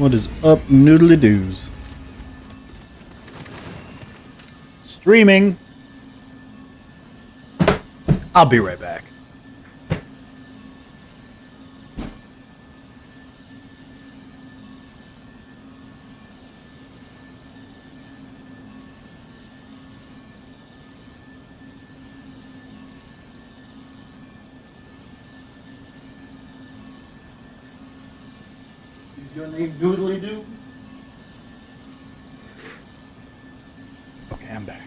What is up, noodly doos? Streaming. I'll be right back. Is your name Doodly Doo? Okay, I'm back.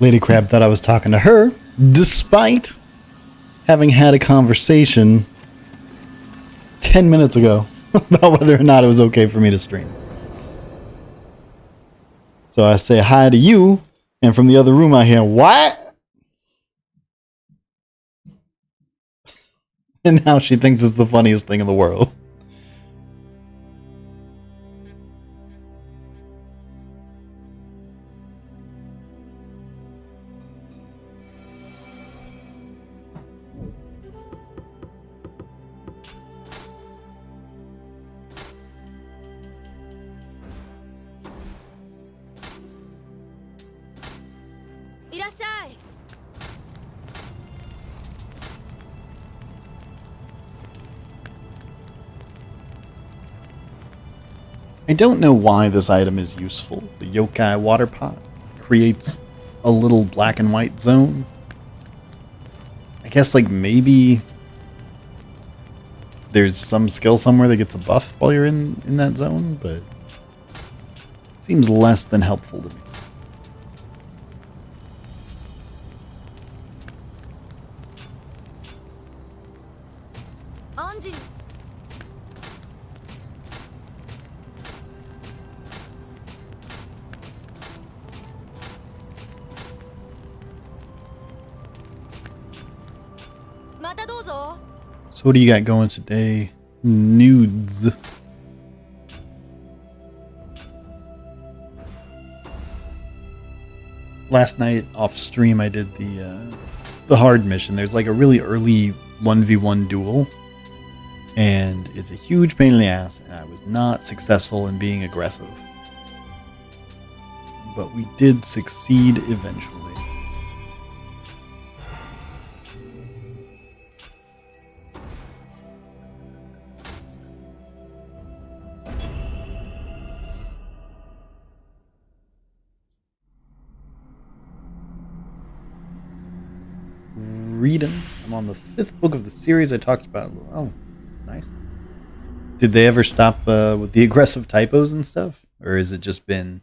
Lady Crab thought I was talking to her, despite having had a conversation 10 minutes ago about whether or not it was okay for me to stream. So I say hi to you, and from the other room I hear, what? And now she thinks it's the funniest thing in the world. I don't know why this item is useful. The yokai water pot creates a little black and white zone. I guess like maybe there's some skill somewhere that gets a buff while you're in that zone, but it seems less than helpful to me. So what do you got going today? Nudes. Last night off stream I did the hard mission. There's like a really early 1v1 duel, and it's a huge pain in the ass, and I was not successful in being aggressive. But we did succeed eventually. Reading. I'm on the 5th book of the series I talked about. Oh, nice. Did they ever stop with the aggressive typos and stuff? Or has it just been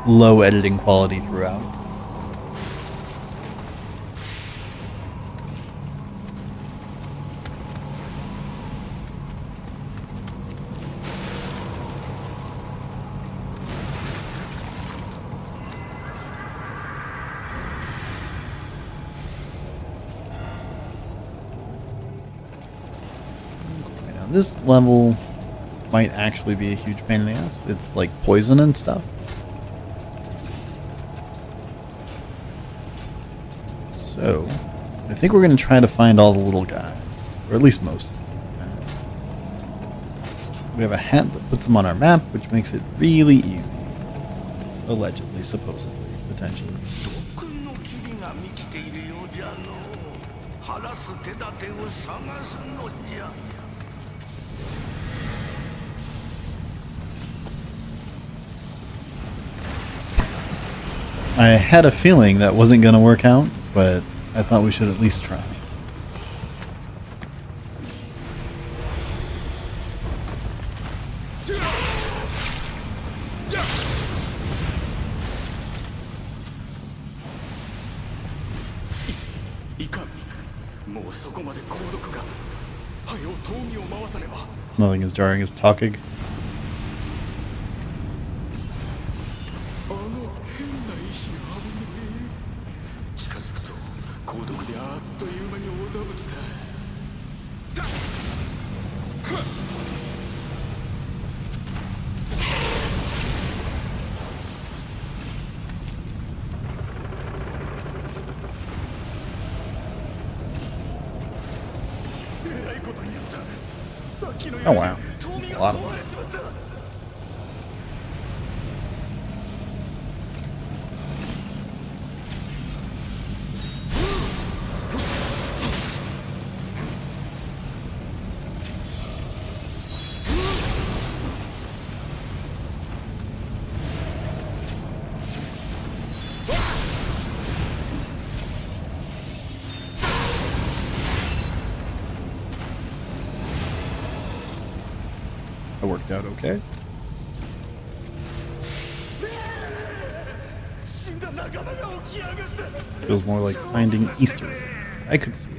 low editing quality throughout? This level might actually be a huge pain in the ass. It's like poison and stuff. So, I think we're going to try to find all the little guys. Or at least most of them. We have a hat that puts them on our map, which makes it really easy. Allegedly, supposedly, potentially. I had a feeling that wasn't going to work out, but I thought we should at least try. Nothing as jarring as talking. Oh wow. a lot of them. That worked out okay. Feels more like finding Easter egg. I could see it.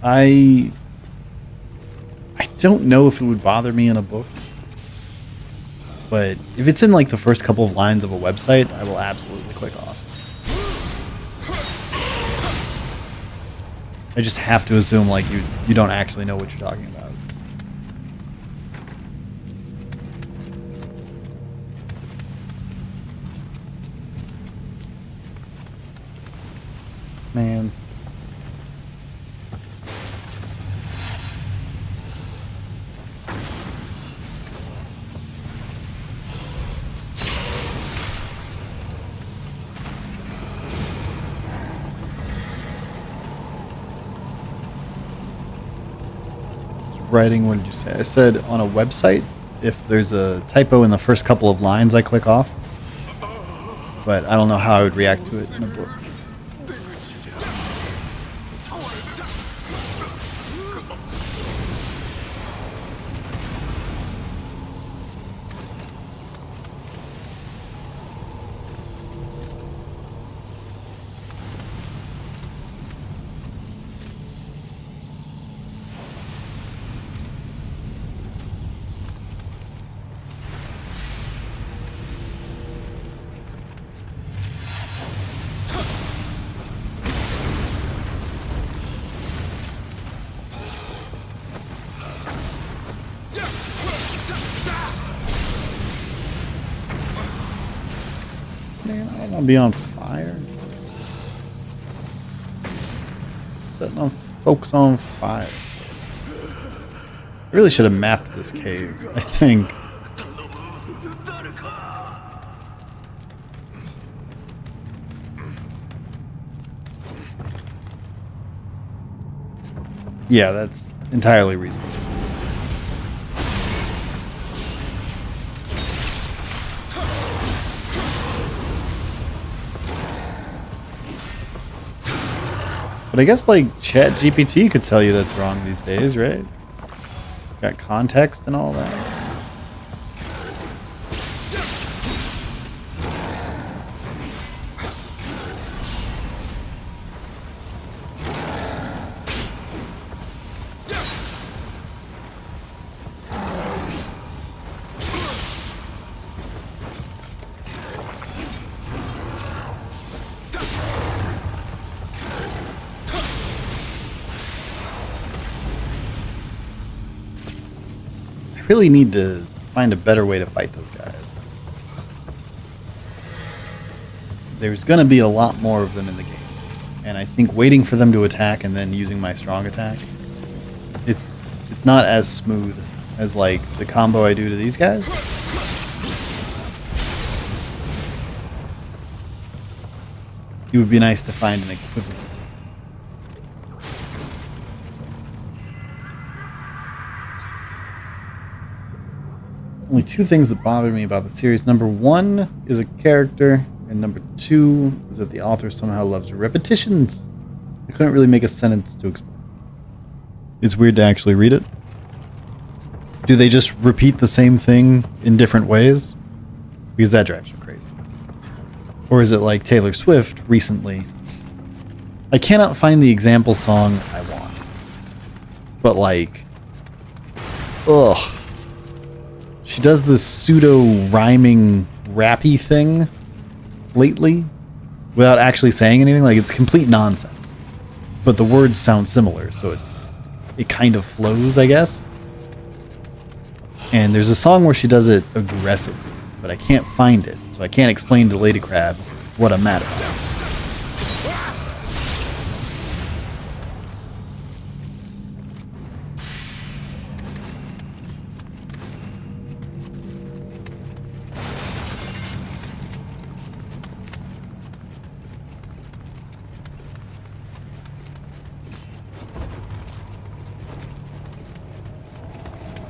I don't know if it would bother me in a book, but if it's in like the first couple of lines of a website, I will absolutely click off. I just have to assume like you don't actually know what you're talking about. Man. Writing, what did you say? I said on a website, if there's a typo in the first couple of lines, I click off. But I don't know how I would react to it in a book. Man, I don't want to be on fire. Setting on folks on fire. I really should have mapped this cave, I think. Yeah, that's entirely reasonable. But I guess like ChatGPT could tell you that's wrong these days, right? Got context and all that. I really need to find a better way to fight those guys. There's going to be a lot more of them in the game. And I think waiting for them to attack and then using my strong attack, it's not as smooth as like the combo I do to these guys. It would be nice to find an equivalent. Only two things that bother me about the series. Number one is a character, and number two is that the author somehow loves repetitions. I couldn't really make a sentence to explain. It's weird to actually read it. Do they just repeat the same thing in different ways? Because that drives me crazy. Or is it like Taylor Swift recently? I cannot find the example song I want. But like, ugh. She does this pseudo-rhyming rappy thing lately without actually saying anything. Like, it's complete nonsense. But the words sound similar, so it kind of flows, I guess. And there's a song where she does it aggressively, but I can't find it, so I can't explain to Lady Crab what I'm mad about.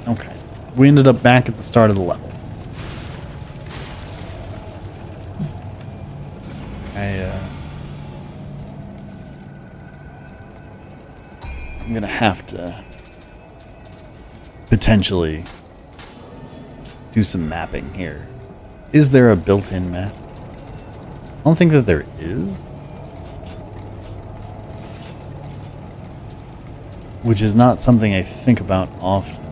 Okay. We ended up back at the start of the level. I'm gonna have to potentially do some mapping here. Is there a built-in map? I don't think that there is. Which is not something I think about often.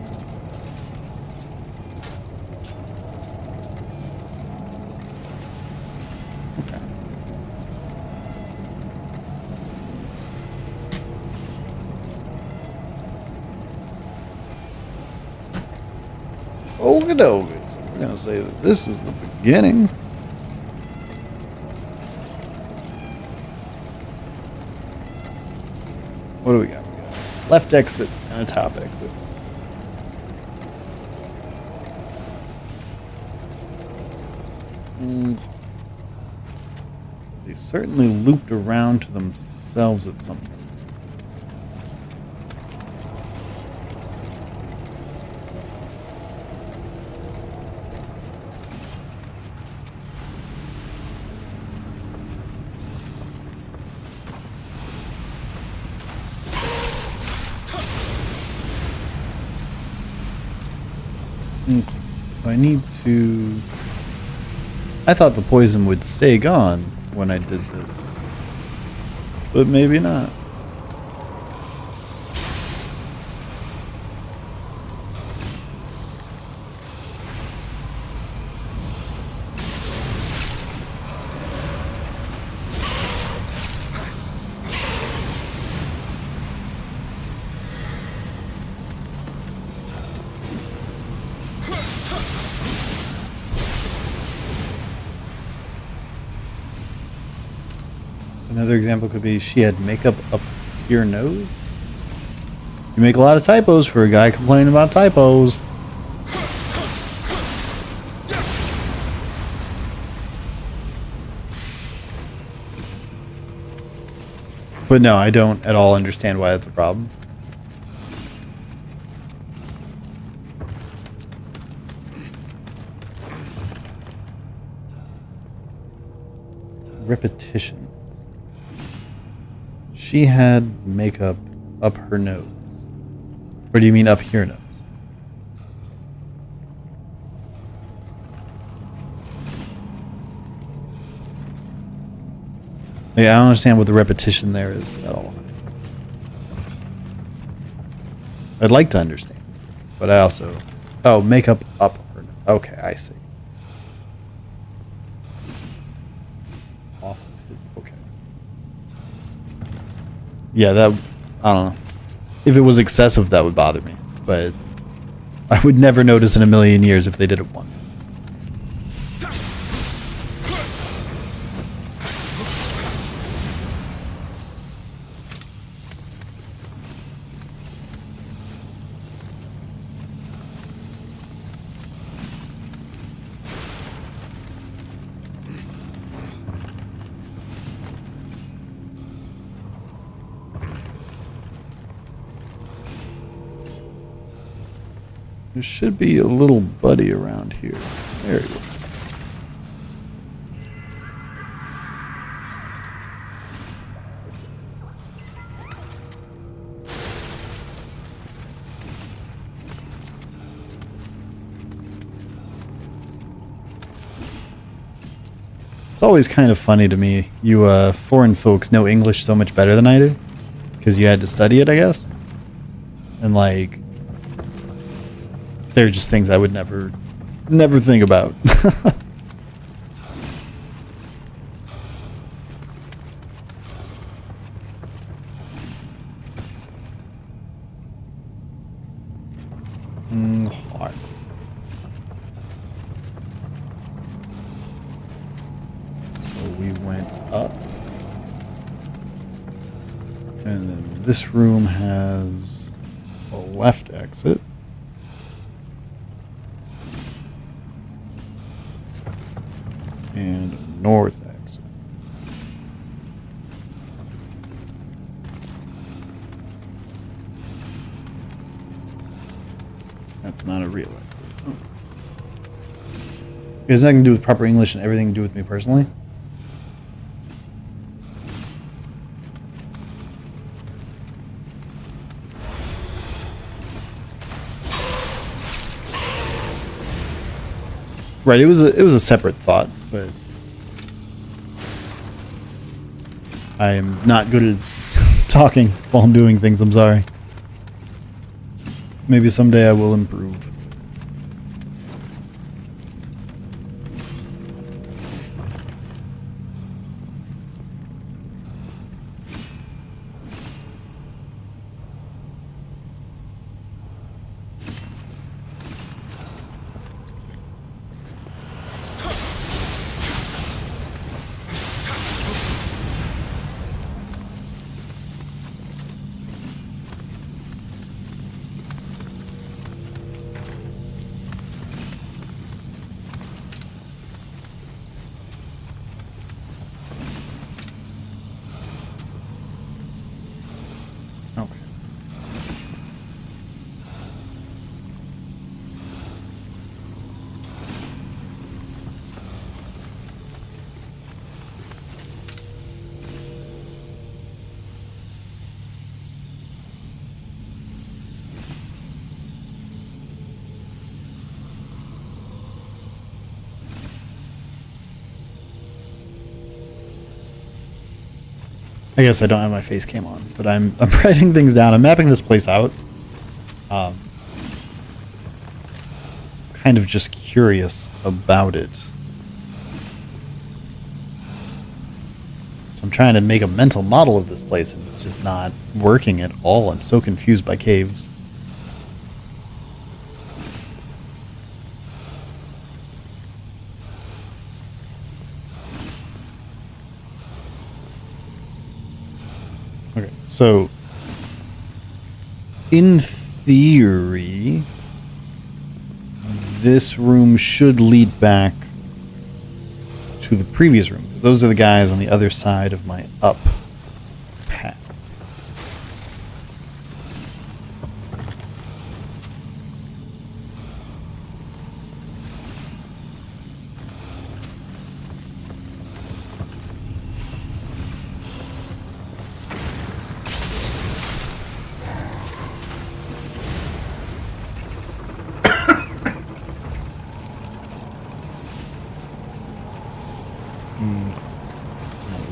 Okay. Okey-dokey. So we're gonna say that this is the beginning. What do we got? We got left exit and a top exit. They certainly looped around to themselves at some point. So I need to... I thought the poison would stay gone when I did this. But maybe not. Another example could be she had makeup up your nose. You make a lot of typos for a guy complaining about typos. But no, I don't at all understand why that's a problem. Repetitions. She had makeup up her nose. Or do you mean up your nose? Yeah, I don't understand what the repetition there is at all. I'd like to understand, but I also... Oh, makeup up her nose. Okay, I see. Okay. Yeah, that... I don't know. If it was excessive, that would bother me. But I would never notice in a million years if they did it once. There should be a little buddy around here. There he is. It's always kind of funny to me. You foreign folks know English so much better than I do. Because you had to study it, I guess. And like... They're just things I would never think about. Hard. So we went up. And then this room has a left exit. And north exit. That's not a real exit. Oh. It has nothing to do with proper English and everything to do with me personally. Right, it was a separate thought, but I am not good at talking while I'm doing things. I'm sorry. Maybe someday I will improve. Okay. I guess I don't have my face cam on, but I'm writing things down. I'm mapping this place out. Kind of just curious about it. So I'm trying to make a mental model of this place, and it's just not working at all. I'm so confused by caves. Okay, so in theory, this room should lead back to the previous room. Those are the guys on the other side of my up path.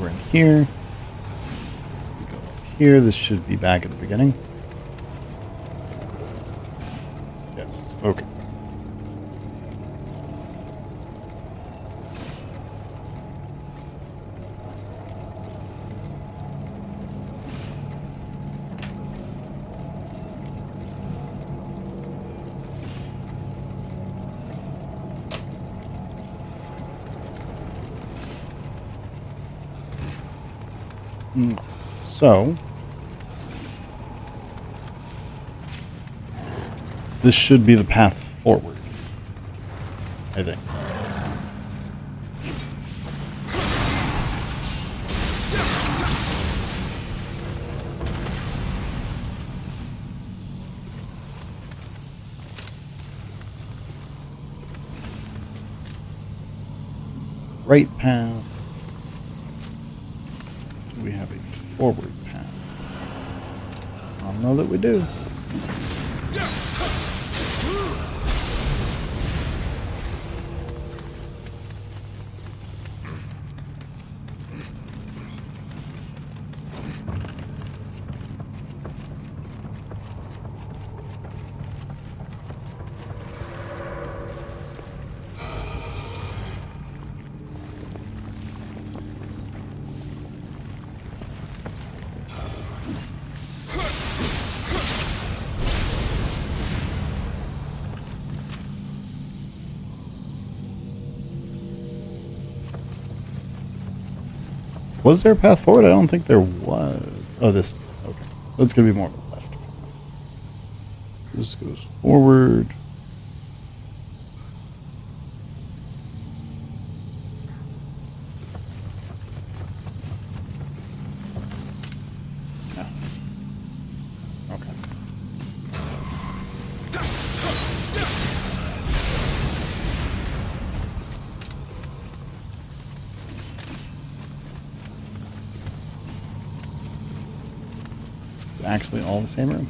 We're in here. We go up here. This should be back at the beginning. Yes. Okay. So, this should be the path forward, I think. Right path. Do we have a forward path? I don't know that we do. Was there a path forward? I don't think there was. Oh, this. Okay. So it's going to be more of a left. This goes forward. Yeah. Okay. actually all the same room.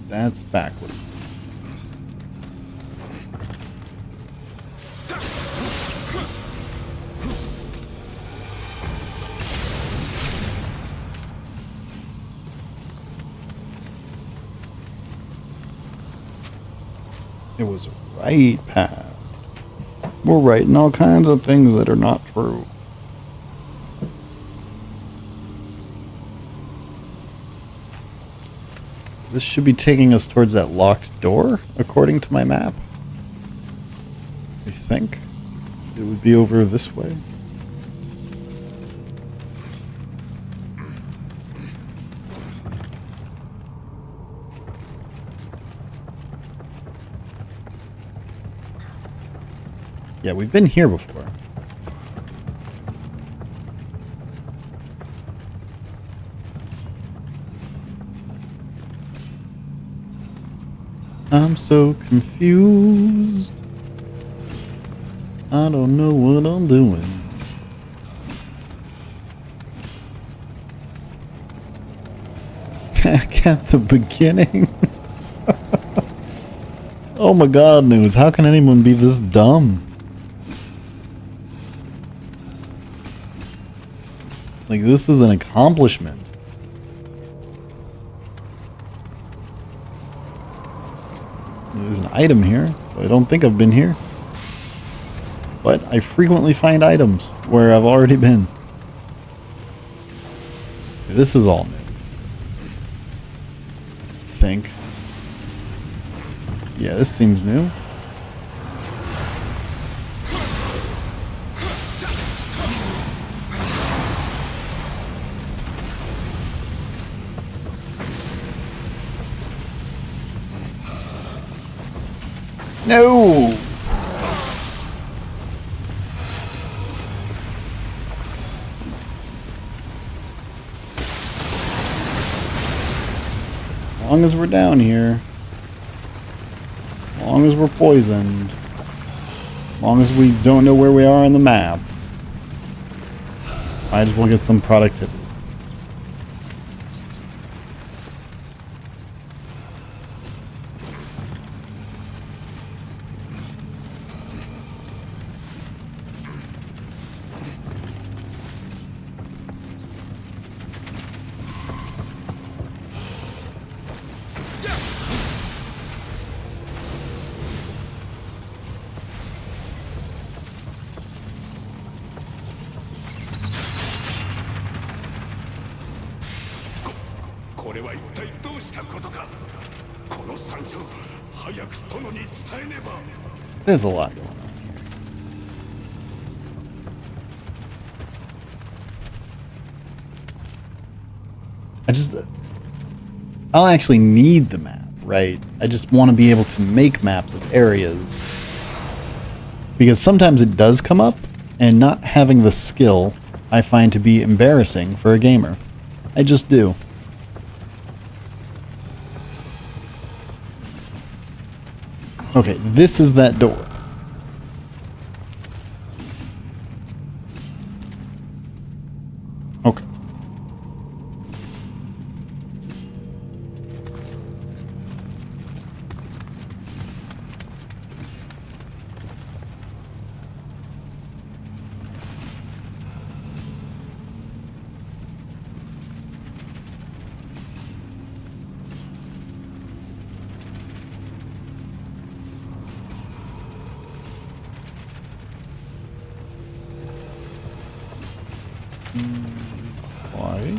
That's backwards. It was a right path. We're writing all kinds of things that are not true. This should be taking us towards that locked door, according to my map. I think it would be over this way. Yeah, we've been here before. I'm so confused. I don't know what I'm doing. Back at the beginning. Oh my god, news. How can anyone be this dumb? Like, this is an accomplishment. There's an item here, so I don't think I've been here. But I frequently find items where I've already been. This is all new. I think. Yeah, this seems new. No! As long as we're down here, as long as we're poisoned, as long as we don't know where we are on the map, I just want to get some productivity. There's a lot going on here. I'll actually need the map, right? I just want to be able to make maps of areas. Because sometimes it does come up, and not having the skill I find to be embarrassing for a gamer. I just do. Okay, this is that door. Okay. Why?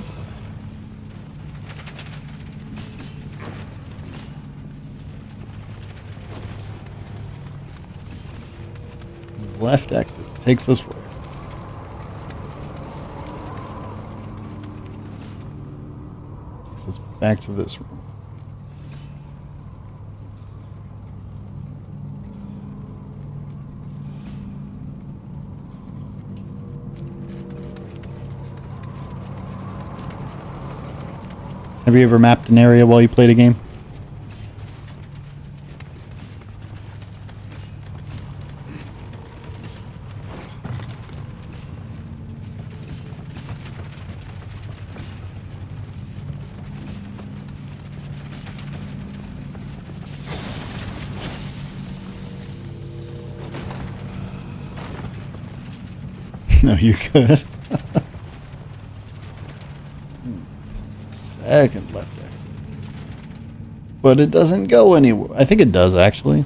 Left exit takes us where? Takes us back to this room. Have you ever mapped an area while you played a game? No, you could. Second left exit. But it doesn't go anywhere. I think it does, actually.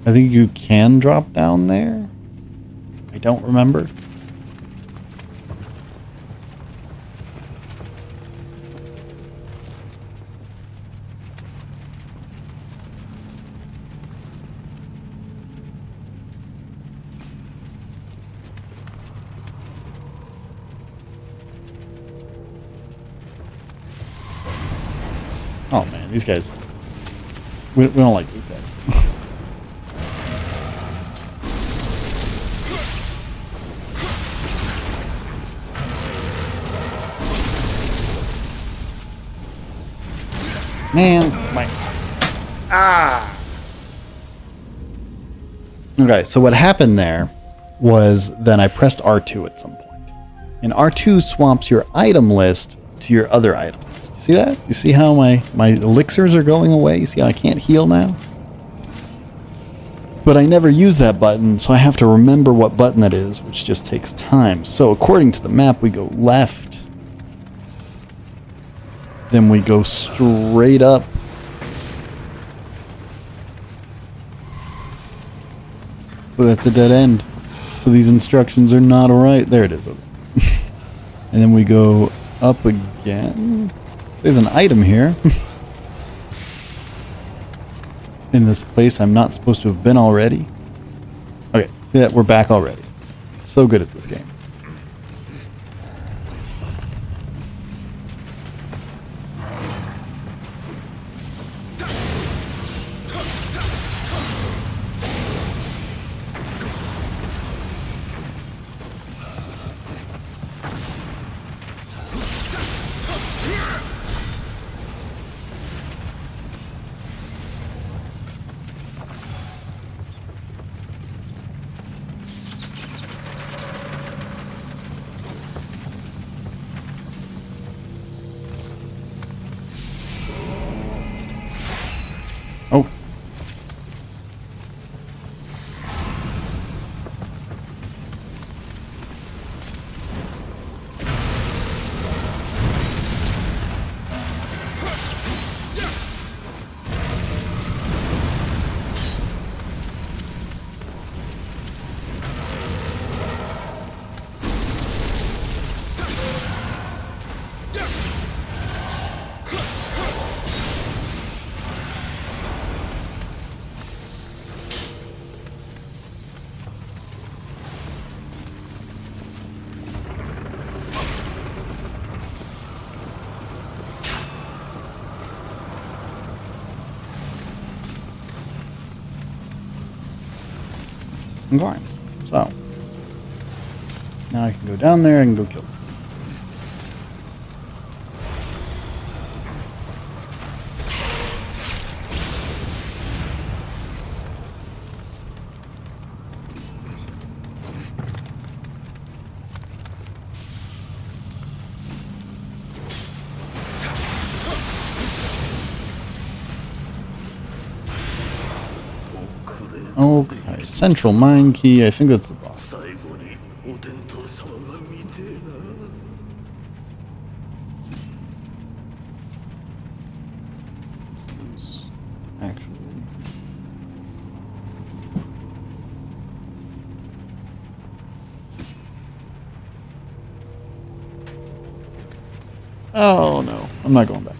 I think you can drop down there. I don't remember. Oh man, these guys. We don't like these guys. Man, my. Ah! Okay, so what happened there was then I pressed R2 at some point. And R2 swaps your item list to your other item list. You see that? You see how my elixirs are going away? You see how I can't heal now? But I never use that button, so I have to remember what button that is, which just takes time. So according to the map, we go left. Then we go straight up. But that's a dead end. So these instructions are not right. There it is. And then we go up again. There's an item here. In this place I'm not supposed to have been already. Okay, see that? We're back already. So good at this game. Oh. I'm fine. So now I can go down there and go kill them. Okay, central mine key. I think that's the boss. Actually, oh no, I'm not going back.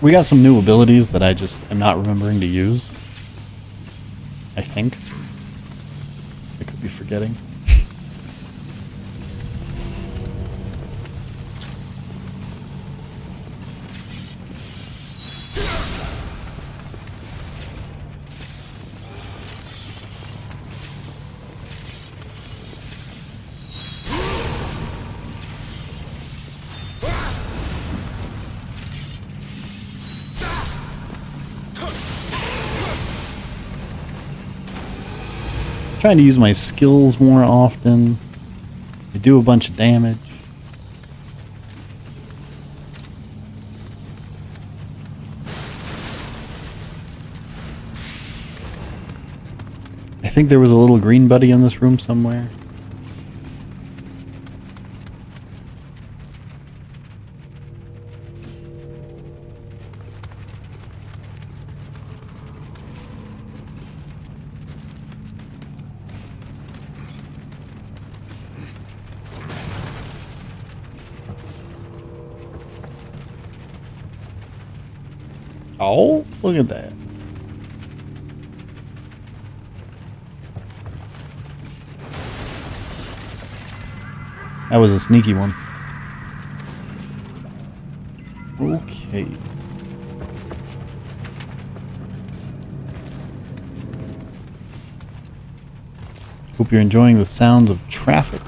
We got some new abilities that I just am not remembering to use. I think. I could be forgetting. trying to use my skills more often. They do a bunch of damage. I think there was a little green buddy in this room somewhere. Oh, look at that. That was a sneaky one. Okay. Hope you're enjoying the sounds of traffic.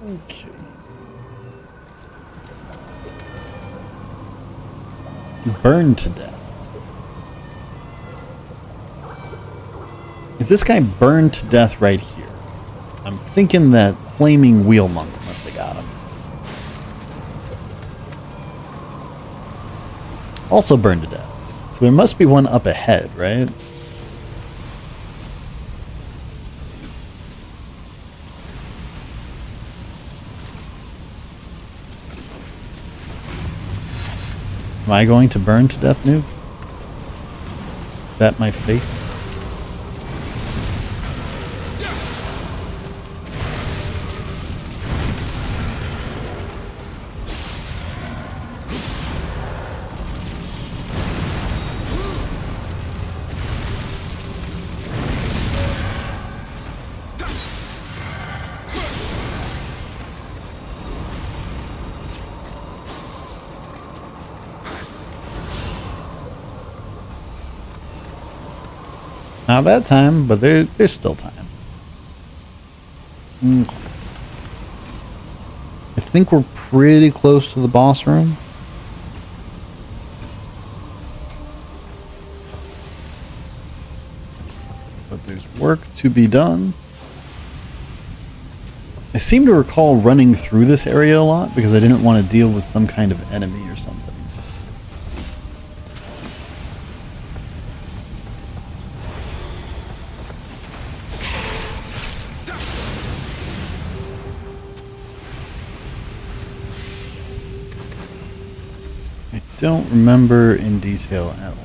Okay. Burned to death. If this guy burned to death right here, I'm thinking that flaming wheel monk must have got him. Also burned to death. So there must be one up ahead, right? Am I going to burn to death, noobs? Is that my fate? Not that time, but there's still time. Okay. I think we're pretty close to the boss room. But there's work to be done. I seem to recall running through this area a lot because I didn't want to deal with some kind of enemy or something. Don't remember in detail at all.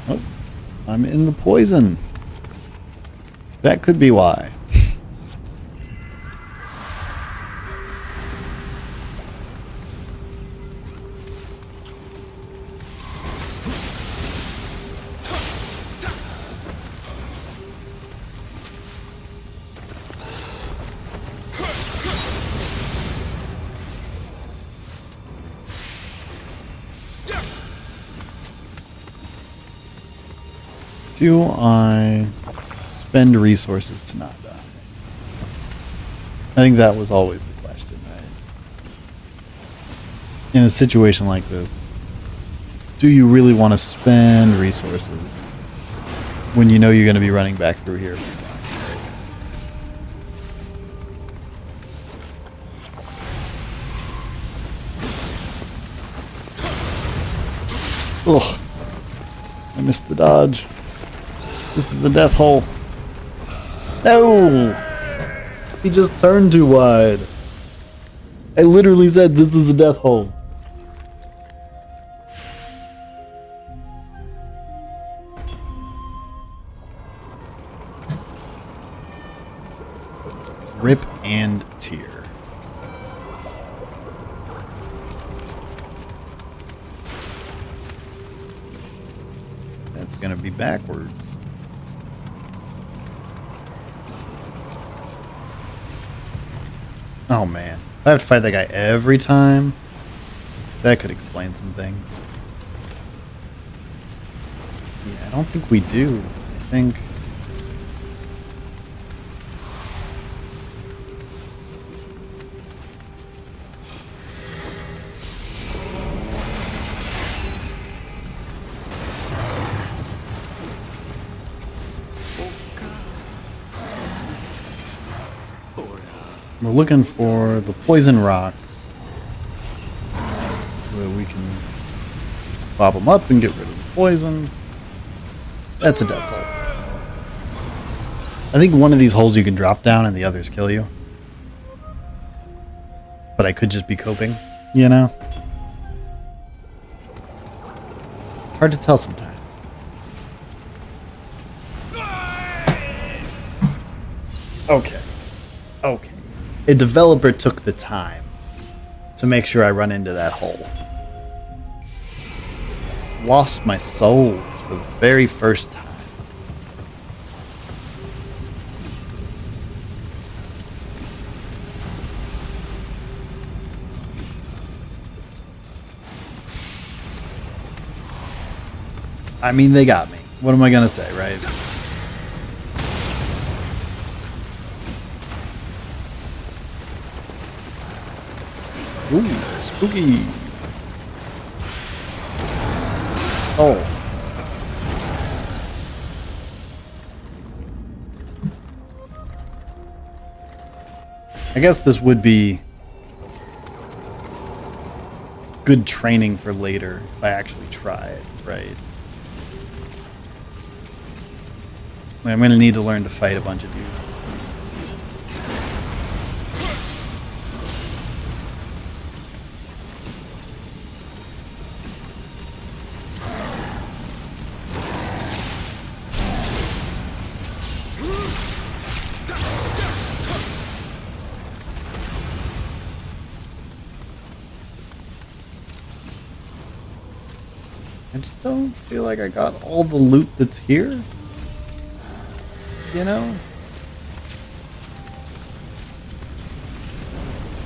Oh, I'm in the poison. That could be why. Do I spend resources to not die? I think that was always the question, right? In a situation like this, do you really want to spend resources when you know you're going to be running back through here? Ugh. I missed the dodge. This is a death hole. No! He just turned too wide. I literally said this is a death hole. Rip and tear. That's gonna be backwards. Oh man. If I have to fight that guy every time, that could explain some things. Yeah, I don't think we do. I think... We're looking for the poison rocks so that we can pop them up and get rid of the poison. That's a death hole. I think one of these holes you can drop down and the others kill you. But I could just be coping, you know? Hard to tell sometimes. Okay. Okay. A developer took the time to make sure I run into that hole. Lost my souls for the very first time. I mean, they got me. What am I gonna say, right? Ooh, spooky. Oh. I guess this would be good training for later if I actually try it, right? I'm gonna need to learn to fight a bunch of dudes. I just don't feel like I got all the loot that's here. You know? I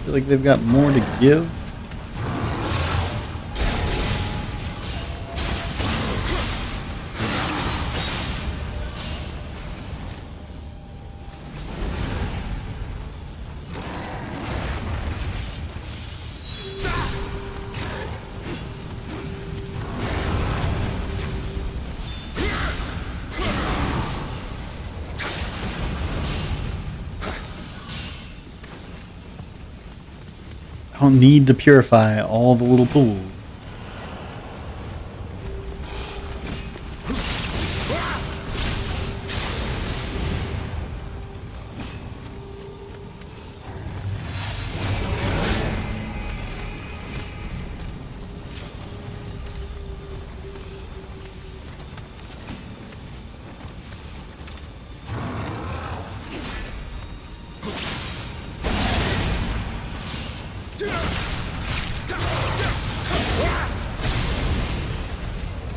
feel like they've got more to give. I don't need to purify all the little pools.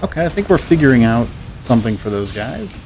Okay, I think we're figuring out something for those guys.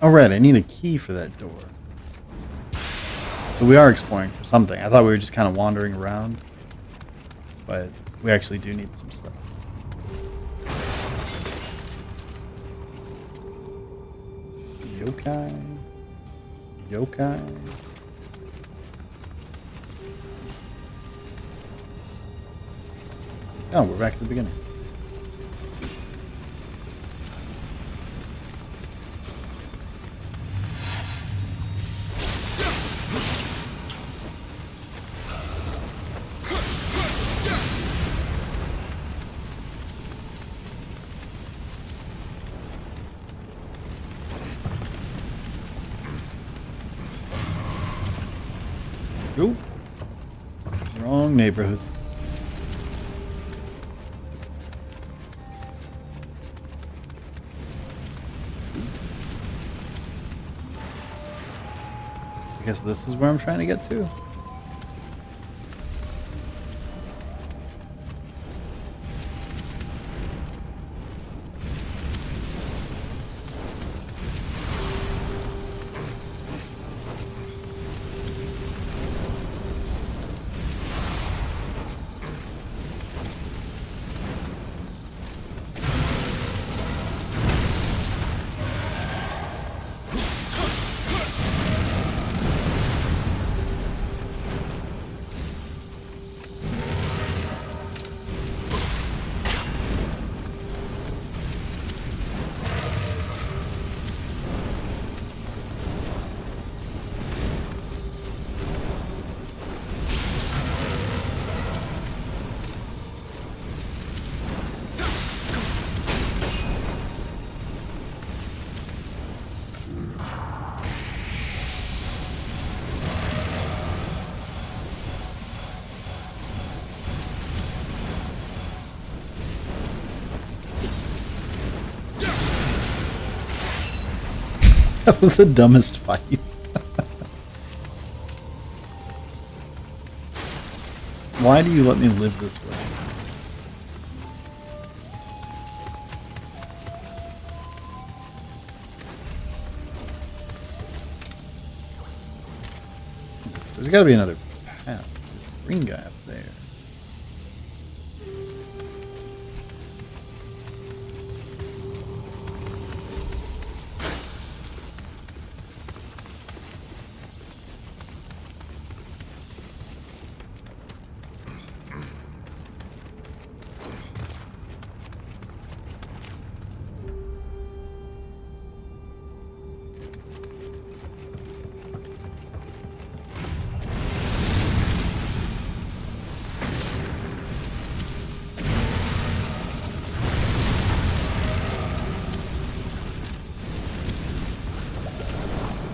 Alright, I need a key for that door. So we are exploring for something. I thought we were just kind of wandering around. But we actually do need some stuff. Yokai. Yokai. Oh, we're back to the beginning. Oop. Wrong neighborhood. I guess this is where I'm trying to get to. That was the dumbest fight. Why do you let me live this way? There's gotta be another path. There's a green guy up there.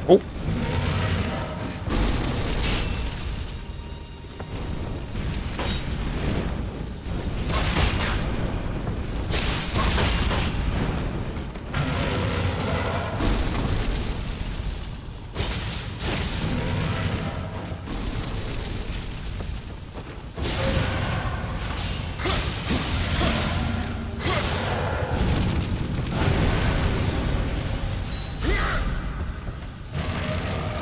Oh.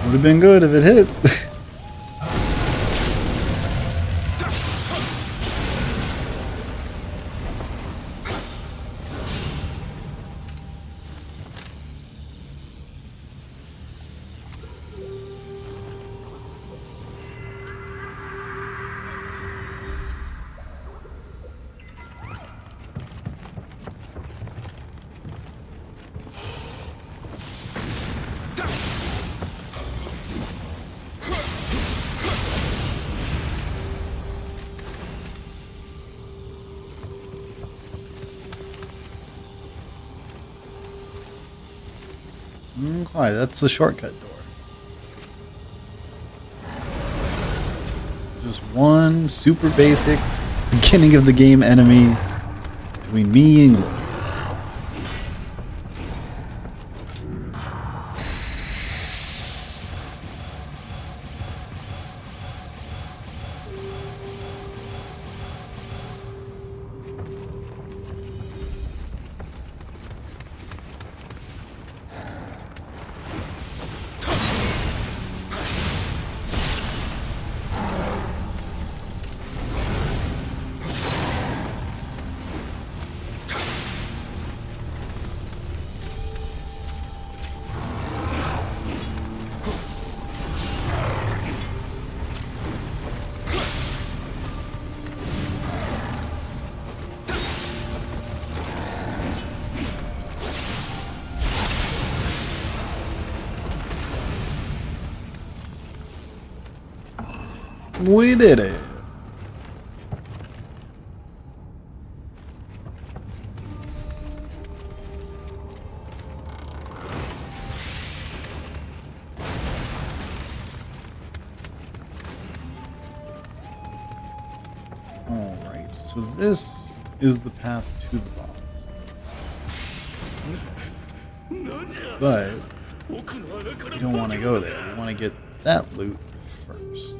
Would have been good if it hit. Okay, that's the shortcut door. Just one super basic beginning of the game enemy between me and Glory. We did it. Alright, so this is the path to the boss. But you don't want to go there. You want to get that loot first.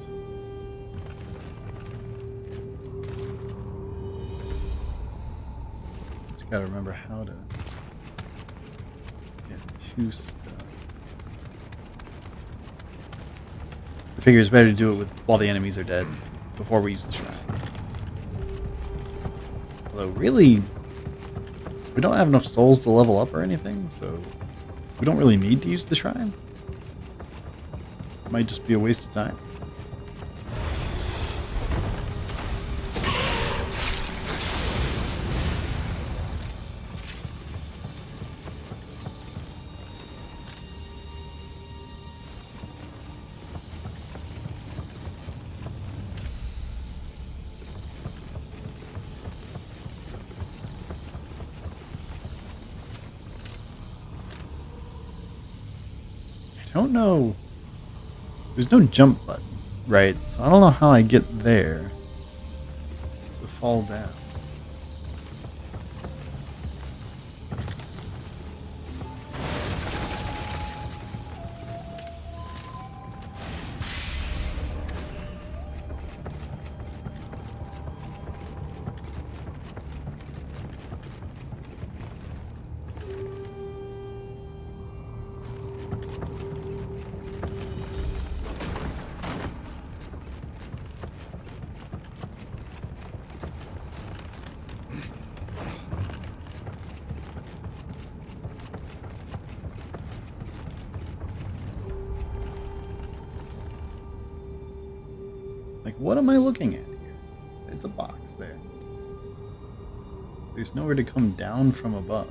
Just gotta remember how to get to stuff. I figure it's better to do it while the enemies are dead, before we use the shrine. Although, really, we don't have enough souls to level up or anything, so we don't really need to use the shrine. It might just be a waste of time. I don't know. There's no jump button, right? So I don't know how I get there to fall down. Like, what am I looking at here? It's a box there. There's nowhere to come down from above.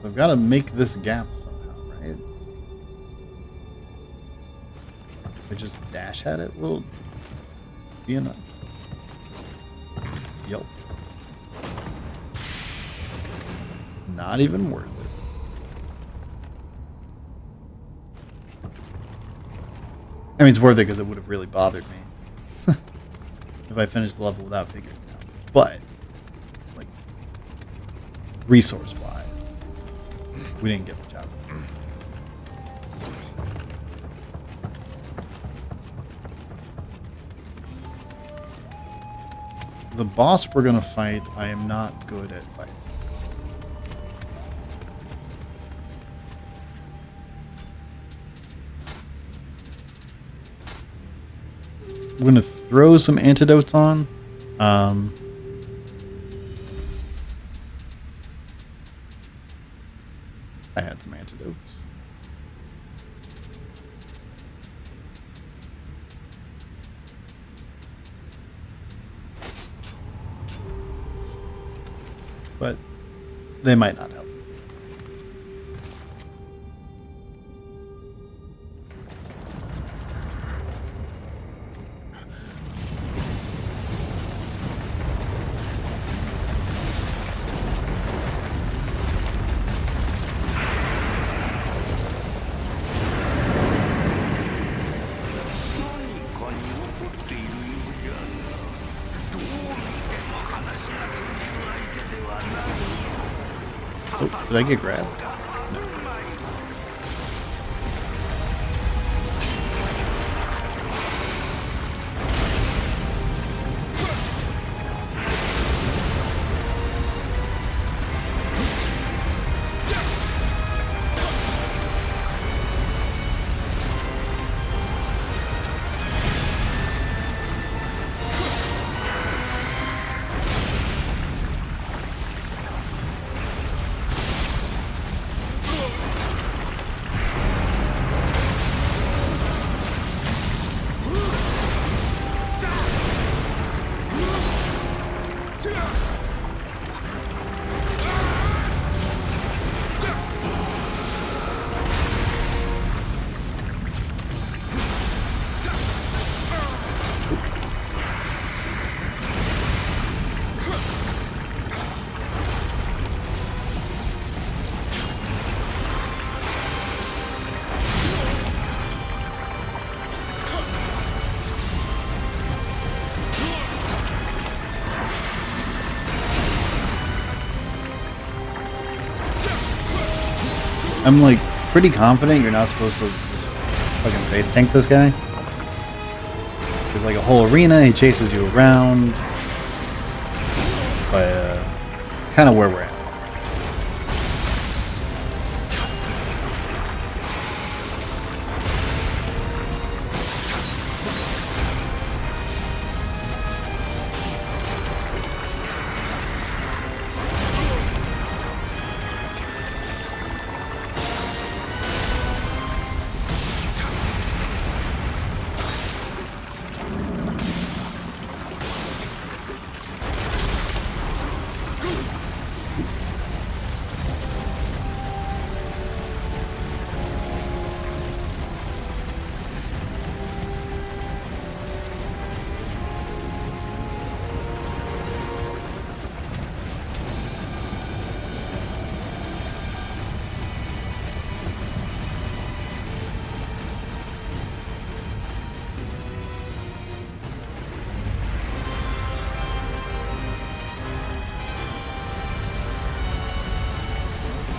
So I've got to make this gap somehow, right? If I just dash at it, will be enough. Yup. Not even worth it. I mean, it's worth it because it would have really bothered me if I finished the level without figuring it out. But, like, resource-wise, we didn't get much out of it. The boss we're going to fight, I am not good at fighting. I'm going to throw some antidotes on. I had some antidotes. But they might not help. Oh, did I get grabbed? No. I'm like pretty confident you're not supposed to just fucking face tank this guy. There's like a whole arena, he chases you around. But it's kind of where we're at.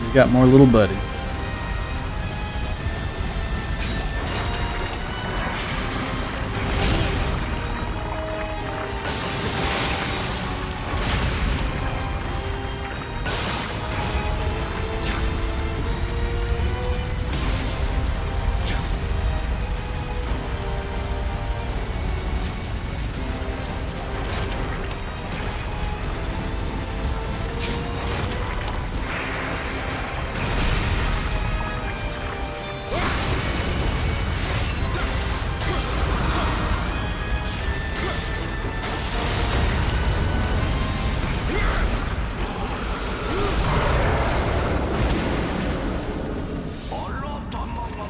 You got more little buddies.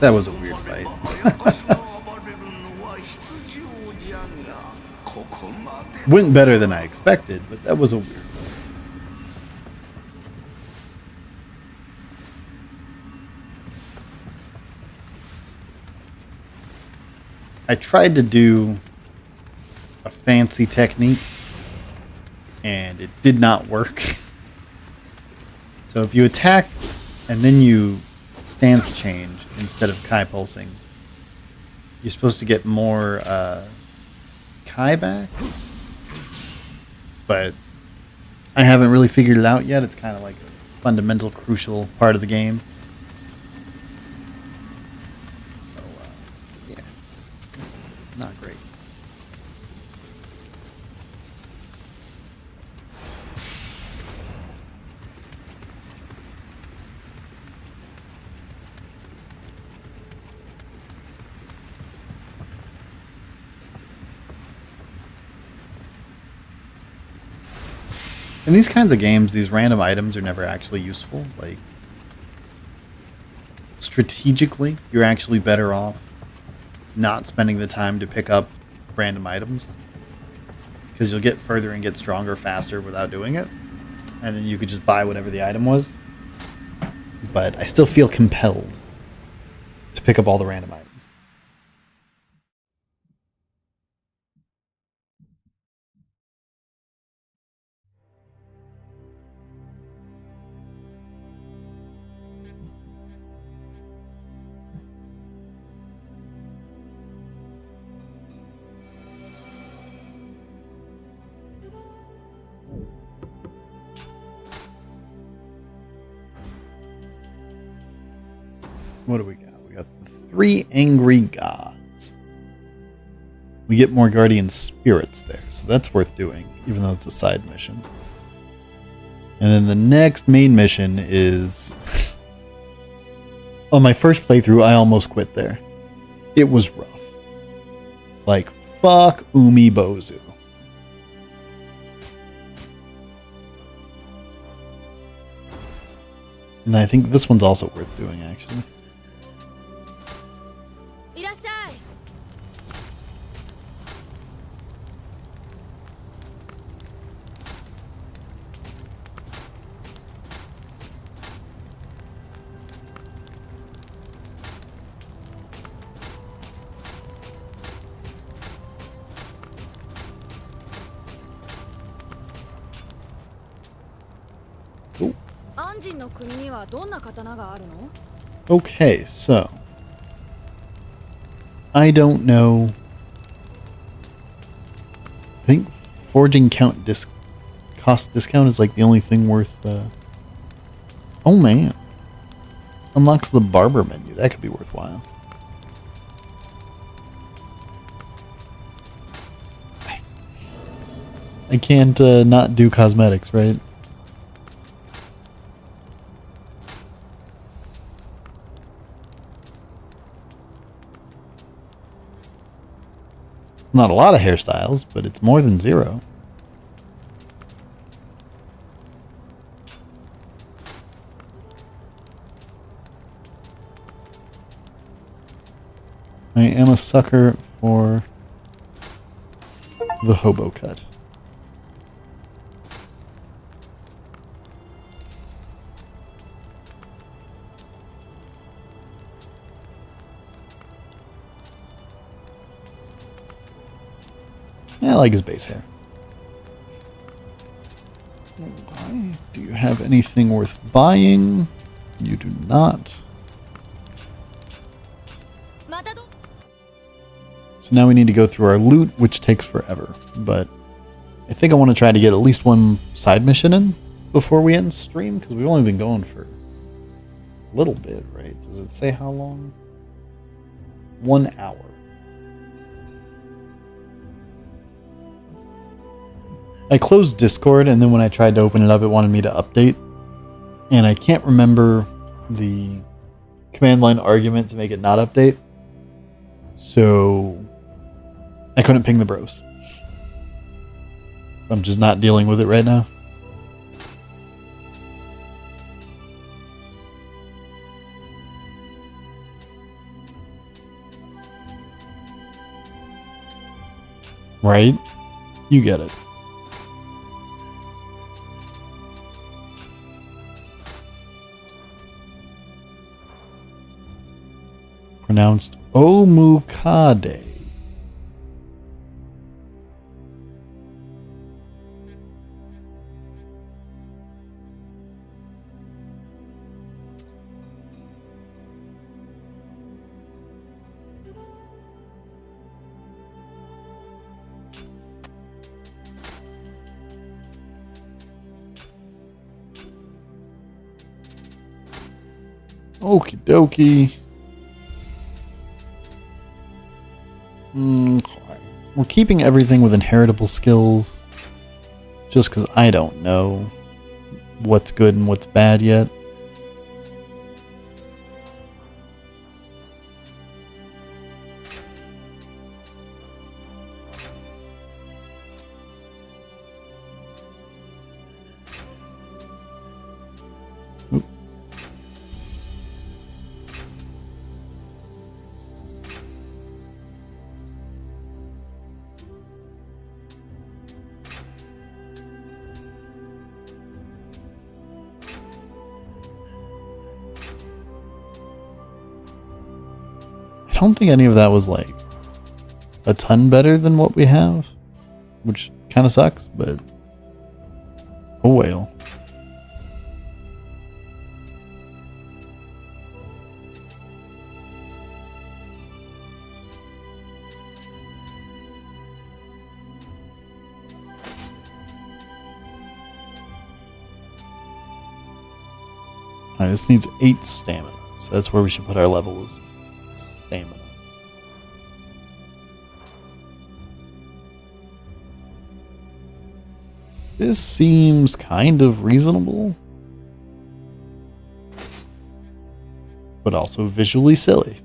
That was a weird fight. Went better than I expected, but that was a weird fight. I tried to do a fancy technique, and it did not work. So if you attack and then you stance change instead of Kai pulsing, you're supposed to get more Kai back, but I haven't really figured it out yet. It's kind of like a fundamental, crucial part of the game. So, yeah, not great. In these kinds of games, these random items are never actually useful. Like, strategically, you're actually better off not spending the time to pick up random items, because you'll get further and get stronger faster without doing it, and then you could just buy whatever the item was. But I still feel compelled to pick up all the random items. What do we got? We got the 3 angry gods. We get more guardian spirits there, so that's worth doing, even though it's a side mission. And then the next main mission is... On my first playthrough, I almost quit there. It was rough. Like, fuck Umi Bozu. And I think this one's also worth doing, actually. Ooh. 安心の国にはどんな刀があるの? Okay, so I don't know. I think forging cost discount is like the only thing worth. Oh man, unlocks the barber menu. That could be worthwhile. I can't not do cosmetics, right? Not a lot of hairstyles, but it's more than 0. I am a sucker for the hobo cut. I like his base hair. Why? Do you have anything worth buying? You do not. So now we need to go through our loot, which takes forever. But I think I want to try to get at least one side mission in before we end stream, because we've only been going for a little bit, right? Does it say how long? 1 hour. I closed Discord, and then when I tried to open it up, it wanted me to update. And I can't remember the command line argument to make it not update. So I couldn't ping the bros. I'm just not dealing with it right now. Right? You get it. Pronounced Omukade. Okie dokie. We're keeping everything with inheritable skills just because I don't know what's good and what's bad yet. I don't think any of that was like a ton better than what we have, which kind of sucks, but oh well. Alright, this needs 8 stamina, so that's where we should put our level is stamina. This seems kind of reasonable, but also visually silly.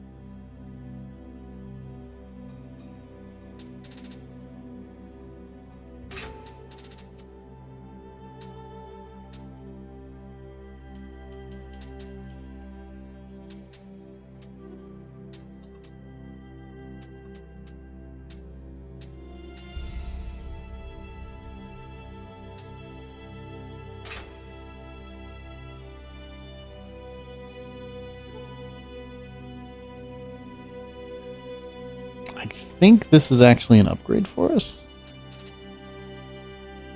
I think this is actually an upgrade for us.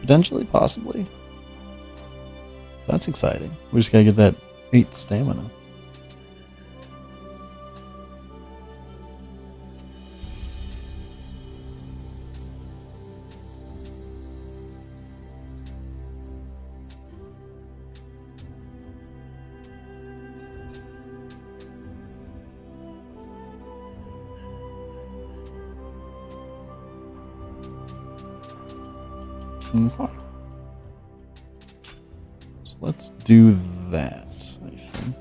Potentially, possibly. That's exciting. We just gotta get that 8 stamina. Okay. So let's do that, I think.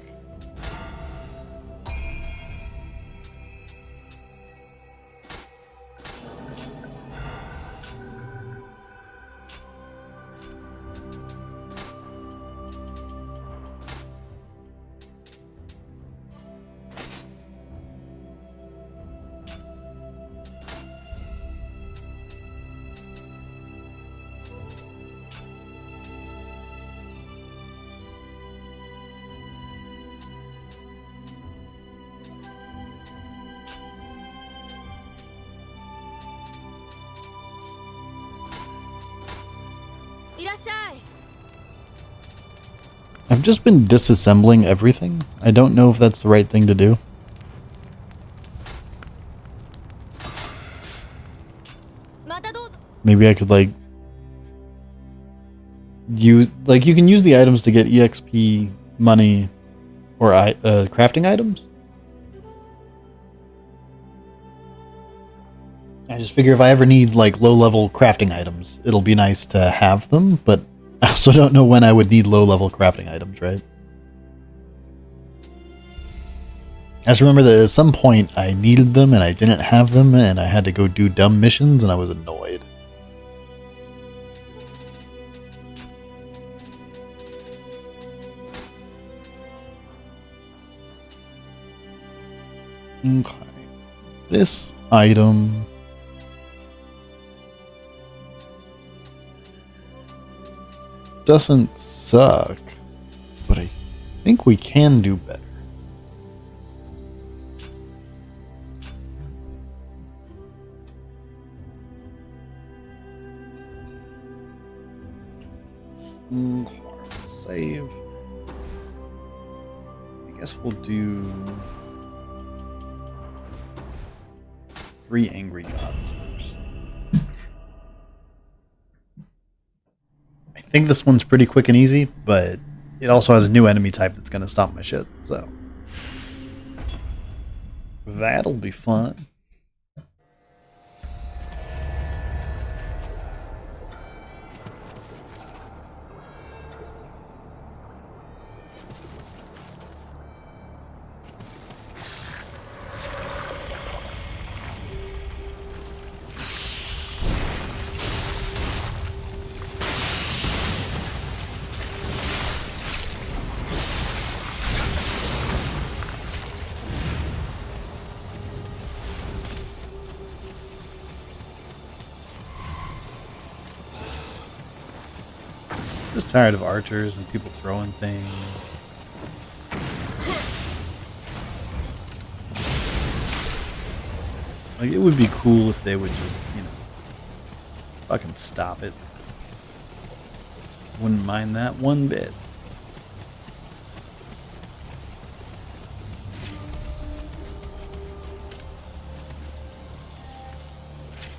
I've just been disassembling everything. I don't know if that's the right thing to do. Maybe I could like use you can use the items to get EXP money or crafting items. I just figure if I ever need like low level crafting items, it'll be nice to have them, but I also don't know when I would need low level crafting items, right? I just remember that at some point I needed them and I didn't have them and I had to go do dumb missions and I was annoyed. Okay. This item doesn't suck, but I think we can do better. Save. I guess we'll do 3 angry gods first. I think this one's pretty quick and easy, but it also has a new enemy type that's going to stop my shit, so that'll be fun. Just tired of archers and people throwing things. Like, it would be cool if they would just, you know, fucking stop it. Wouldn't mind that one bit.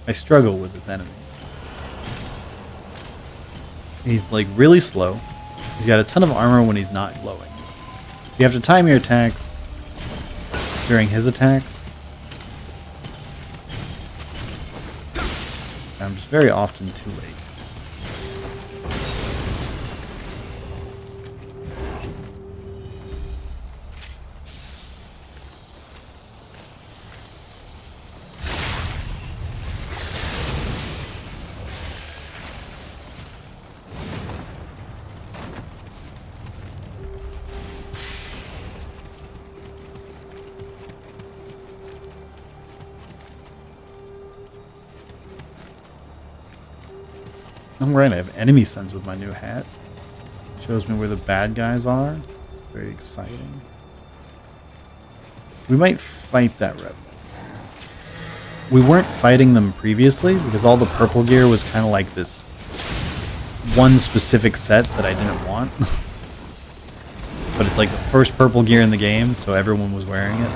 I struggle with this enemy. He's like really slow. He's got a ton of armor when he's not glowing. So you have to time your attacks during his attacks. I'm just very often too late. I'm right, I have enemy sense with my new hat. Shows me where the bad guys are. Very exciting. We might fight that rebel. We weren't fighting them previously because all the purple gear was kind of like this one specific set that I didn't want. But it's like the first purple gear in the game, so everyone was wearing it.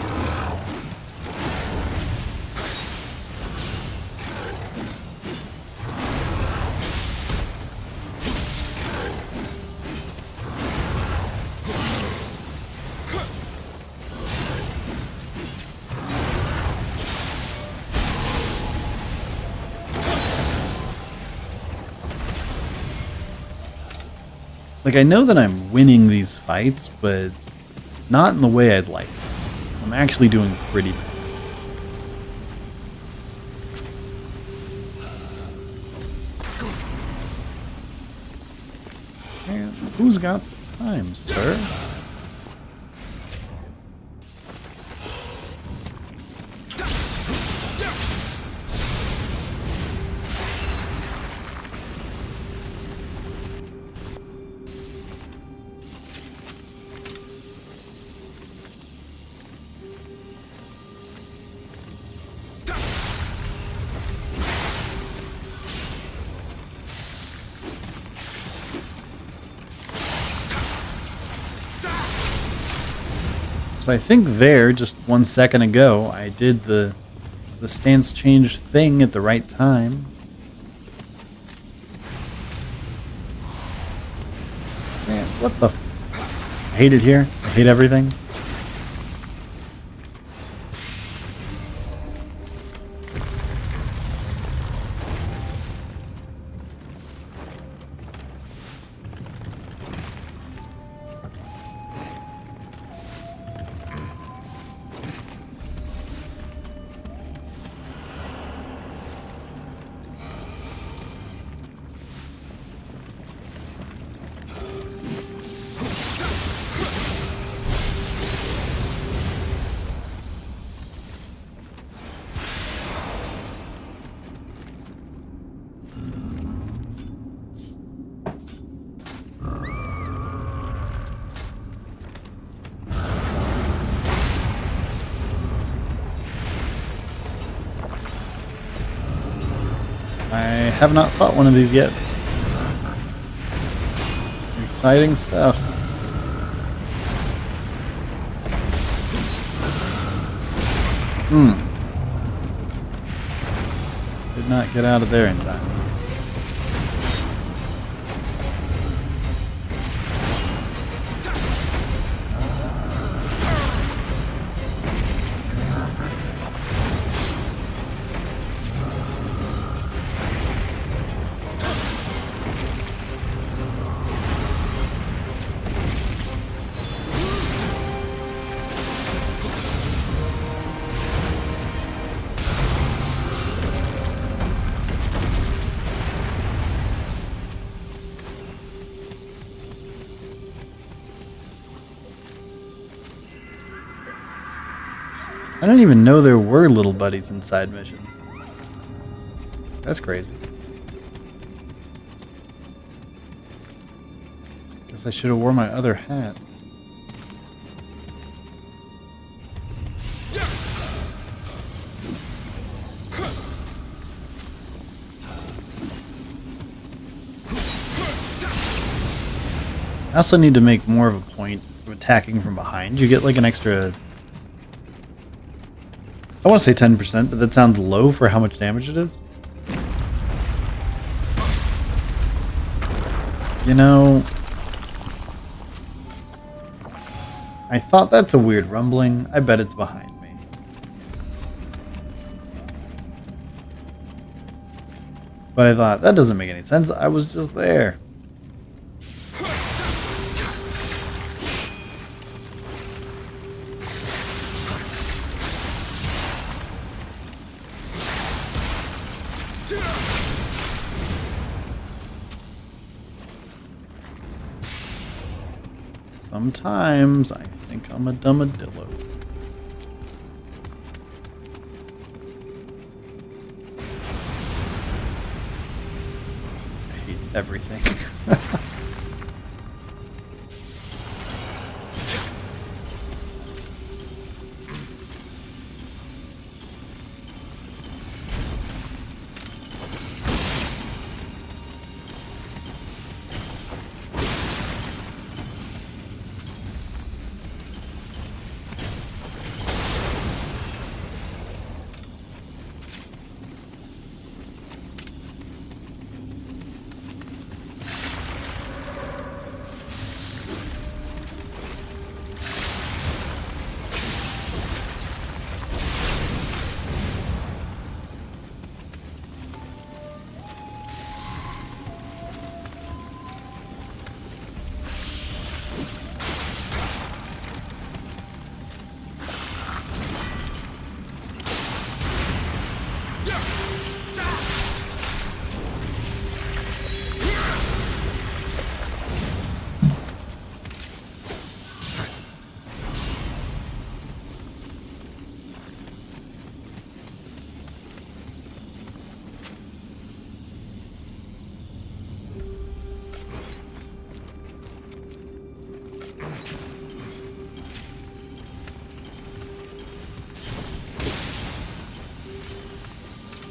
Like, I know that I'm winning these fights, but not in the way I'd like. I'm actually doing pretty bad. Man, who's got the time, sir? So I think there, just 1 second ago, I did the stance change thing at the right time. Man, what the... I hate it here. I hate everything. I have not fought one of these yet. Exciting stuff. Did not get out of there in time. I didn't even know there were little buddies inside missions. That's crazy. Guess I should have worn my other hat. I also need to make more of a point of attacking from behind. You get like an extra... I want to say 10%, but that sounds low for how much damage it is. You know... I thought that's a weird rumbling. I bet it's behind me. But I thought, that doesn't make any sense. I was just there. Sometimes I think I'm a dummadillo. I hate everything.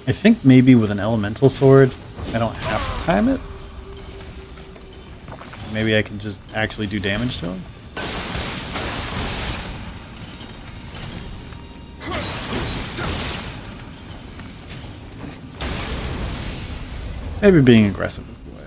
I think maybe with an elemental sword, I don't have to time it. Maybe I can just actually do damage to him. Maybe being aggressive is the way.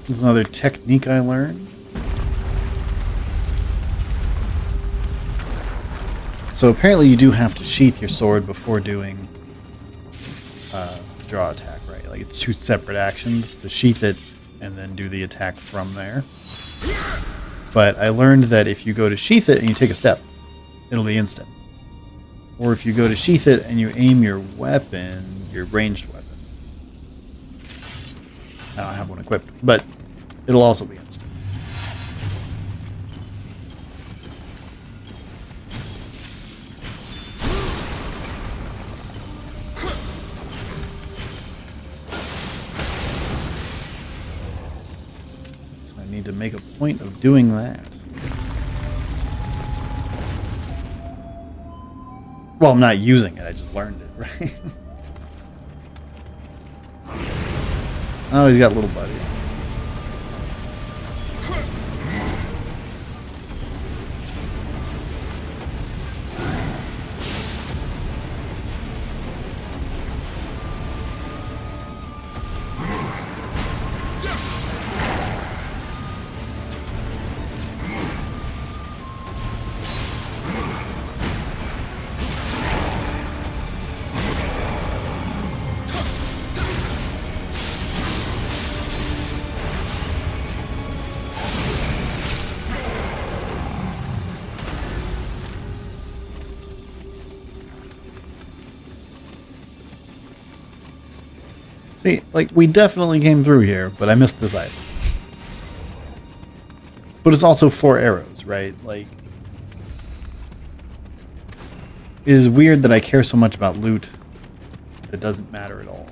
There's another technique I learned. So apparently you do have to sheath your sword before doing draw attack, right? Like it's two separate actions to sheath it and then do the attack from there. But I learned that if you go to sheath it and you take a step, it'll be instant. Or if you go to sheath it and you aim your weapon, your ranged weapon. I don't have one equipped, but it'll also be instant. So I need to make a point of doing that. Well, I'm not using it, I just learned it, right? Oh, he's got little buddies. See, like, we definitely came through here, but I missed this item. But it's also 4 arrows, right? Like, it is weird that I care so much about loot that doesn't matter at all.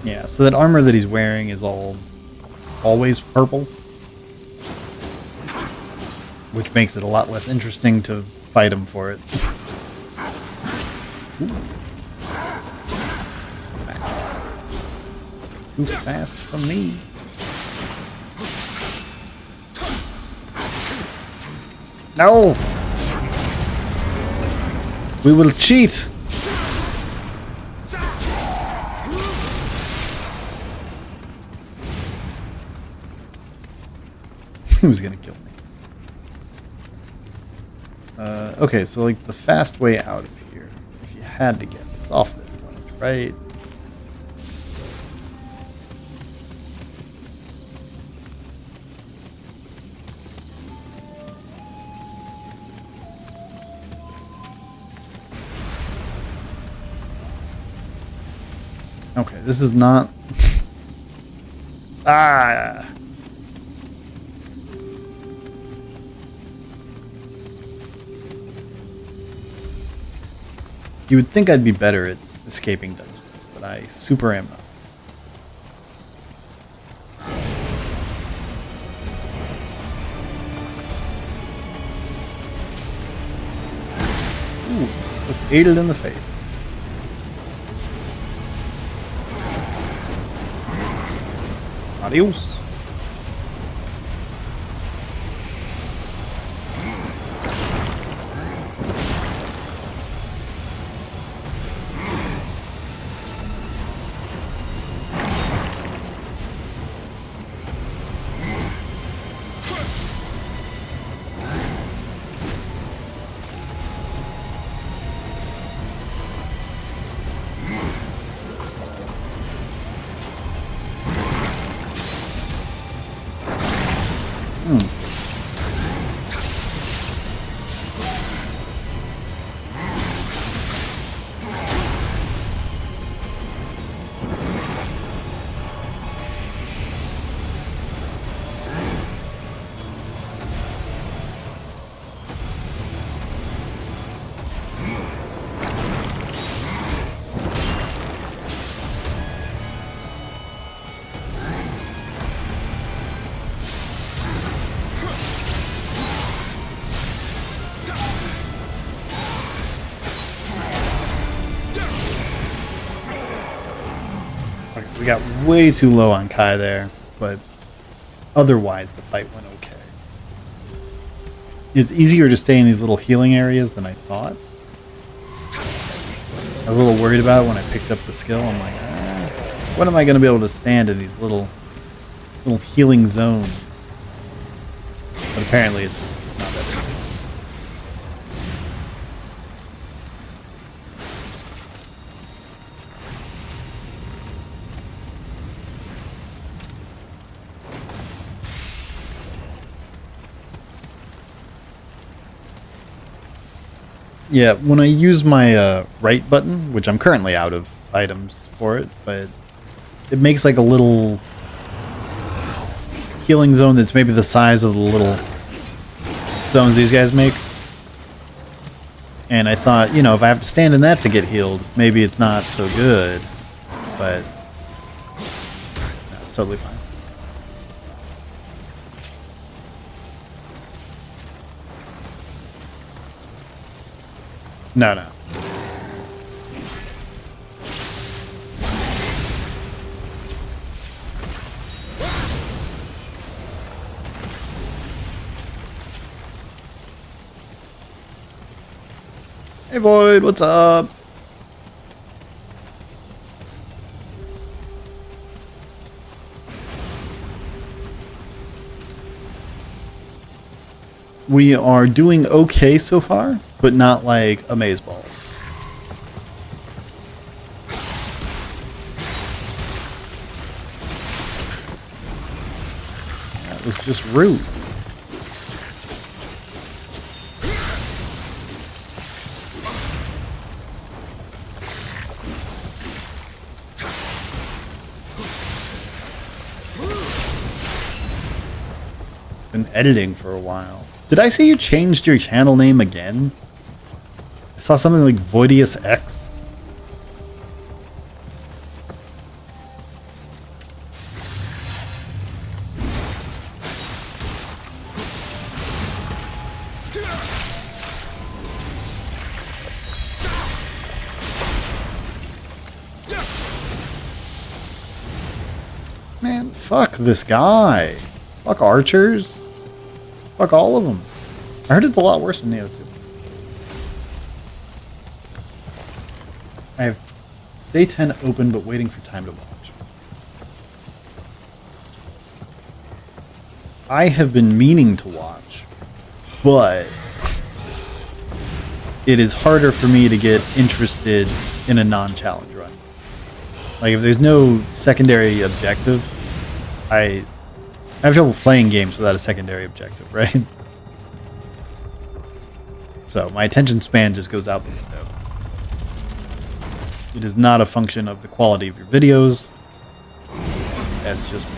Yeah, so that armor that he's wearing is always purple, which makes it a lot less interesting to fight him for it. Too fast for me. No! We will cheat! He was gonna kill me. Okay, so like the fast way out of here, if you had to guess, it's off this ledge, right? Okay, this is not... ah! You would think I'd be better at escaping dungeons, but I super am not. Ooh, just ate it in the face. Adios. We got way too low on Kai there, but otherwise the fight went okay. It's easier to stay in these little healing areas than I thought. I was a little worried about it when I picked up the skill. I'm like, when am I going to be able to stand in these little healing zones? But apparently it's not that easy. Yeah, when I use my right button, which I'm currently out of items for it, but it makes like a little healing zone that's maybe the size of the little zones these guys make. And I thought, you know, if I have to stand in that to get healed, maybe it's not so good. But no, it's totally fine. No, no. Hey Void, what's up? We are doing okay so far, but not like amazeballs. That was just rude. Been editing for a while. Did I see you changed your channel name again? I saw something like Voidius X. Man, fuck this guy. Fuck archers. Fuck all of them. I heard it's a lot worse than Nioh 2. I have day 10 open, but waiting for time to watch. I have been meaning to watch, but it is harder for me to get interested in a non-challenge run. Like, if there's no secondary objective, I have trouble playing games without a secondary objective, right? So my attention span just goes out the window. It is not a function of the quality of your videos. That's just me.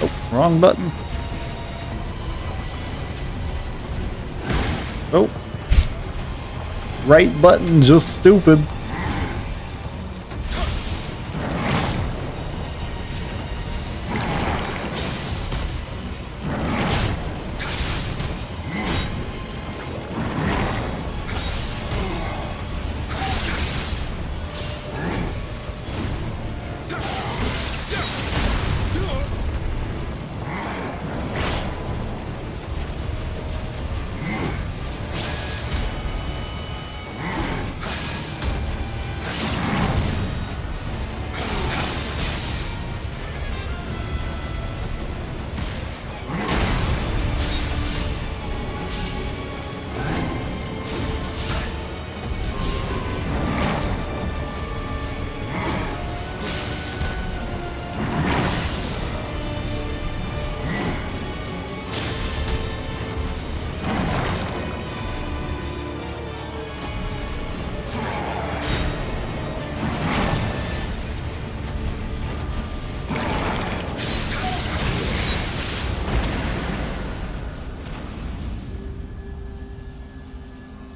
Oh, wrong button. Oh. Right button, just stupid.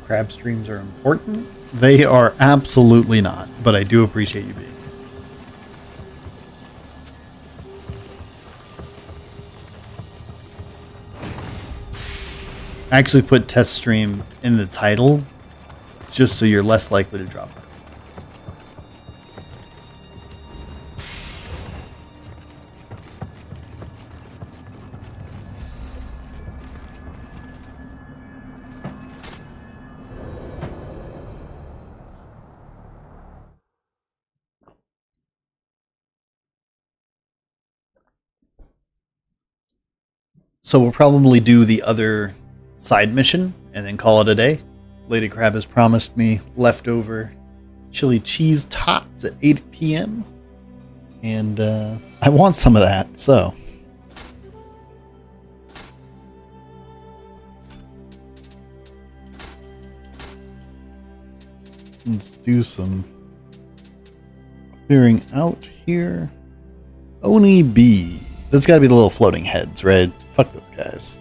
Crab streams are important? They are absolutely not, but I do appreciate you being here. I actually put test stream in the title just so you're less likely to drop it. So we'll probably do the other side mission and then call it a day. Lady Crab has promised me leftover chili cheese tots at 8 p.m. And I want some of that, so. Let's do some clearing out here. Oni B. That's gotta be the little floating heads, right? Fuck those guys.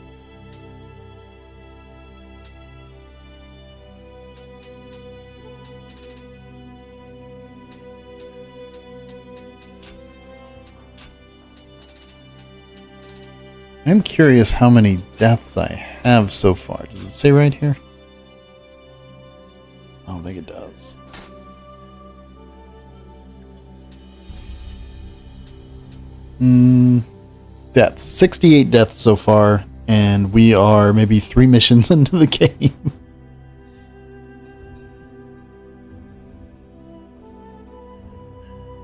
I'm curious how many deaths I have so far. Does it say right here? I don't think it does. Deaths. 68 deaths so far, and we are maybe 3 missions into the game.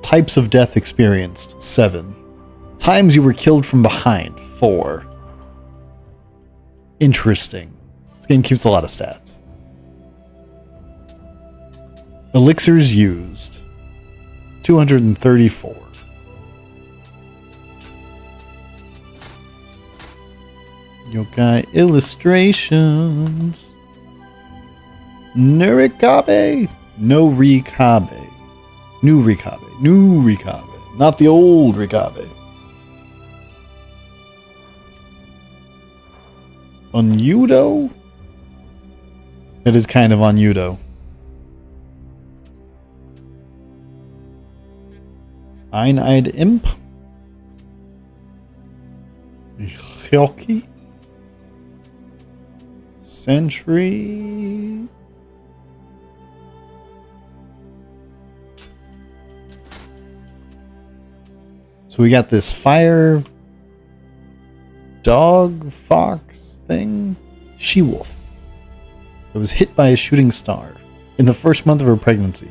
Types of death experienced, 7. Times you were killed from behind, 4. Interesting. This game keeps a lot of stats. Elixirs used, 234. Yokai illustrations. Nurikabe. No Rikabe. New Rikabe. New Rikabe. Not the old Rikabe. On Yudo? It is kind of on Yudo. Ein-eyed imp. Hyoki. Sentry. So we got this fire dog fox thing. She-wolf. It was hit by a shooting star in the first month of her pregnancy.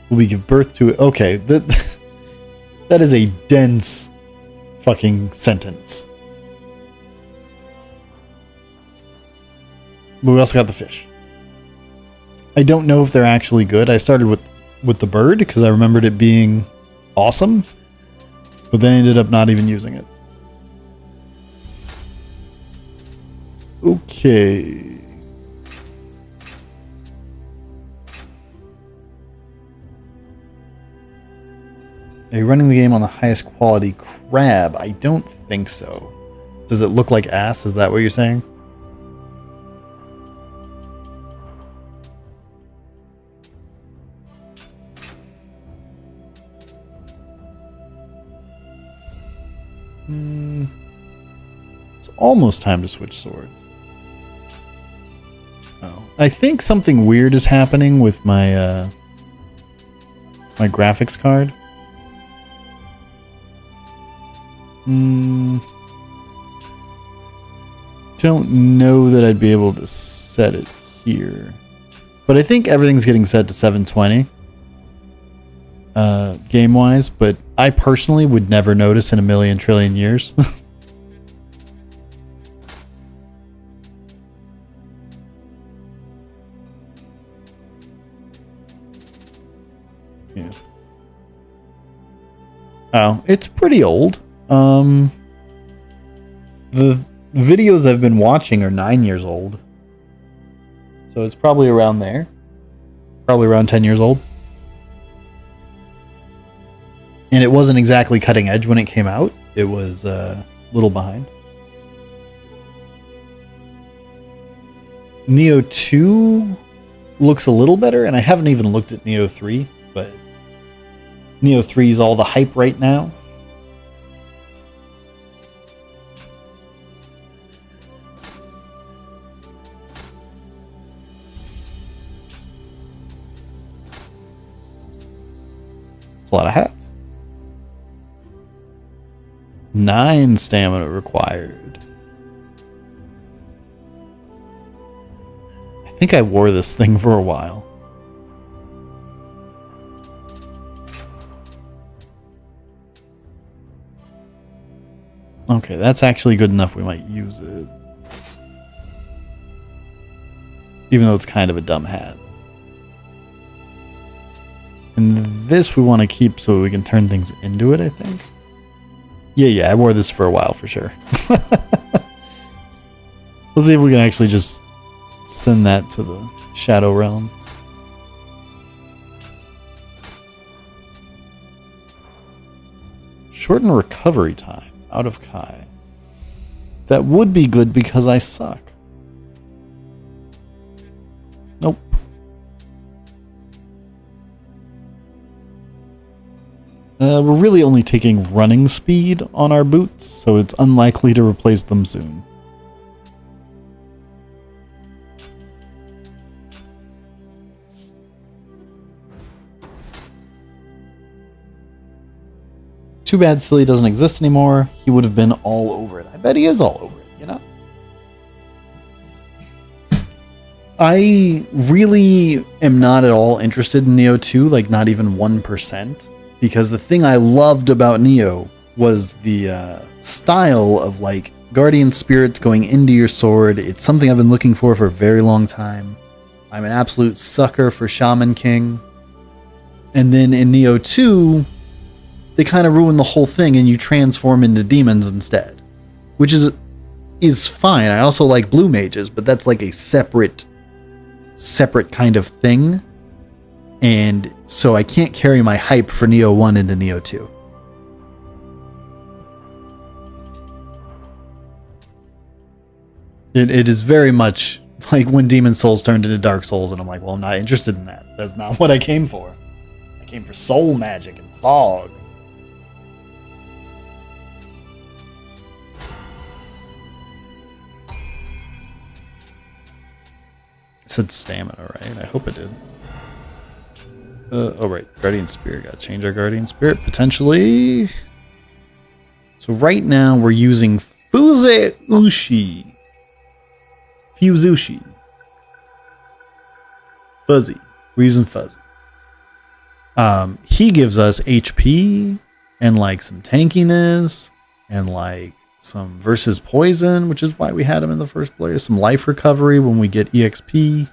Will we give birth to it? Okay, that is a dense fucking sentence. But we also got the fish. I don't know if they're actually good. I started with the bird because I remembered it being awesome, but then I ended up not even using it. Okay. Are you running the game on the highest quality crab? I don't think so. Does it look like ass? Is that what you're saying? It's almost time to switch swords. Oh, I think something weird is happening with my my graphics card. Don't know that I'd be able to set it here, but I think everything's getting set to 720 game wise, but I personally would never notice in a million trillion years. Yeah. Oh, it's pretty old. The videos I've been watching are 9 years old. So it's probably around there. Probably around 10 years old. And it wasn't exactly cutting edge when it came out. It was a little behind. Nioh 2 looks a little better, and I haven't even looked at Nioh 3, but Nioh 3 is all the hype right now. It's a lot of hats. 9 stamina required. I think I wore this thing for a while. Okay, that's actually good enough. We might use it. Even though it's kind of a dumb hat. And this we want to keep so we can turn things into it, I think. Yeah, I wore this for a while for sure. Let's see if we can actually just send that to the Shadow Realm. Shorten recovery time out of Kai. That would be good because I suck. Nope. We're really only taking running speed on our boots, so it's unlikely to replace them soon. Too bad Silly doesn't exist anymore. He would have been all over it. I bet he is all over it, you know? I really am not at all interested in Nioh 2, like not even 1%. Because the thing I loved about Nioh was the style of like guardian spirits going into your sword. It's something I've been looking for a very long time. I'm an absolute sucker for Shaman King. And then in Nioh 2, they kind of ruin the whole thing and you transform into demons instead. Which is fine. I also like blue mages, but that's like a separate kind of thing. And so I can't carry my hype for Nioh 1 into Nioh 2. It is very much like when Demon Souls turned into Dark Souls, and I'm like, well, I'm not interested in that. That's not what I came for. I came for soul magic and fog. It said stamina, right? I hope it did. Oh, right. Guardian Spirit. Gotta change our Guardian Spirit, potentially. So right now, we're using Fuzeushi. Fuzzy. We're using Fuzzy. He gives us HP and, like, some tankiness. and like some versus poison, which is why we had him in the first place. Some life recovery when we get EXP.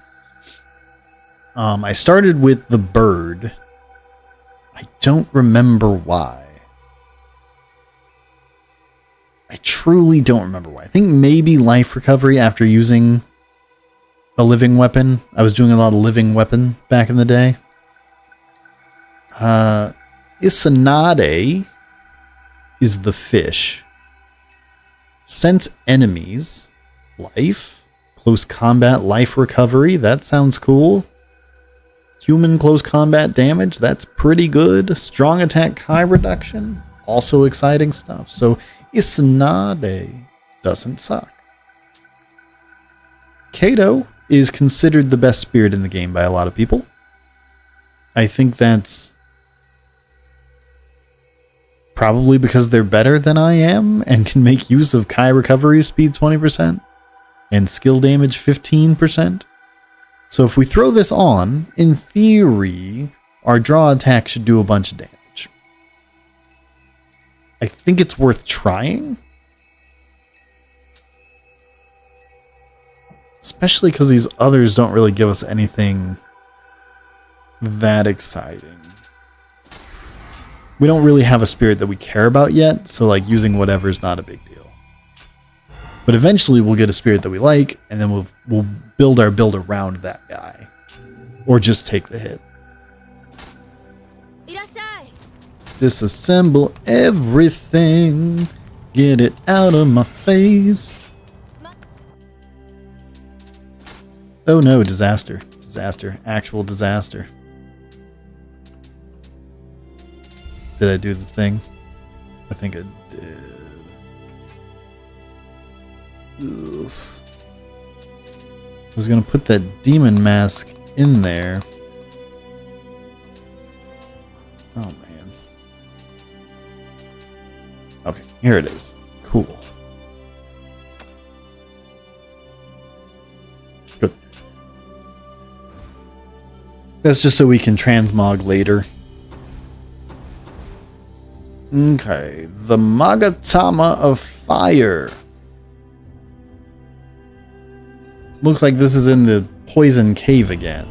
I started with the bird. I don't remember why. I truly don't remember why. I think maybe life recovery after using a living weapon. I was doing a lot of living weapon back in the day. Isanade is the fish. Sense enemies. Life. Close combat life recovery. That sounds cool. Human close combat damage. That's pretty good. Strong attack Kai reduction. Also exciting stuff. So Isanade doesn't suck. Kato is considered the best spirit in the game by a lot of people. I think that's probably because they're better than I am and can make use of Kai recovery speed 20% and skill damage 15%. So if we throw this on, in theory, our draw attack should do a bunch of damage. I think it's worth trying. Especially because these others don't really give us anything that exciting. We don't really have a spirit that we care about yet, so like using whatever is not a big deal. But eventually we'll get a spirit that we like, and then we'll build our build around that guy. Or just take the hit. Disassemble everything. Get it out of my face. Oh no, disaster. Disaster. Actual disaster. Did I do the thing? I think I did. Oof. I was gonna put that demon mask in there. Oh man. Okay, here it is. Cool. Good. That's just so we can transmog later. Okay, the Magatama of Fire. Looks like this is in the Poison Cave again,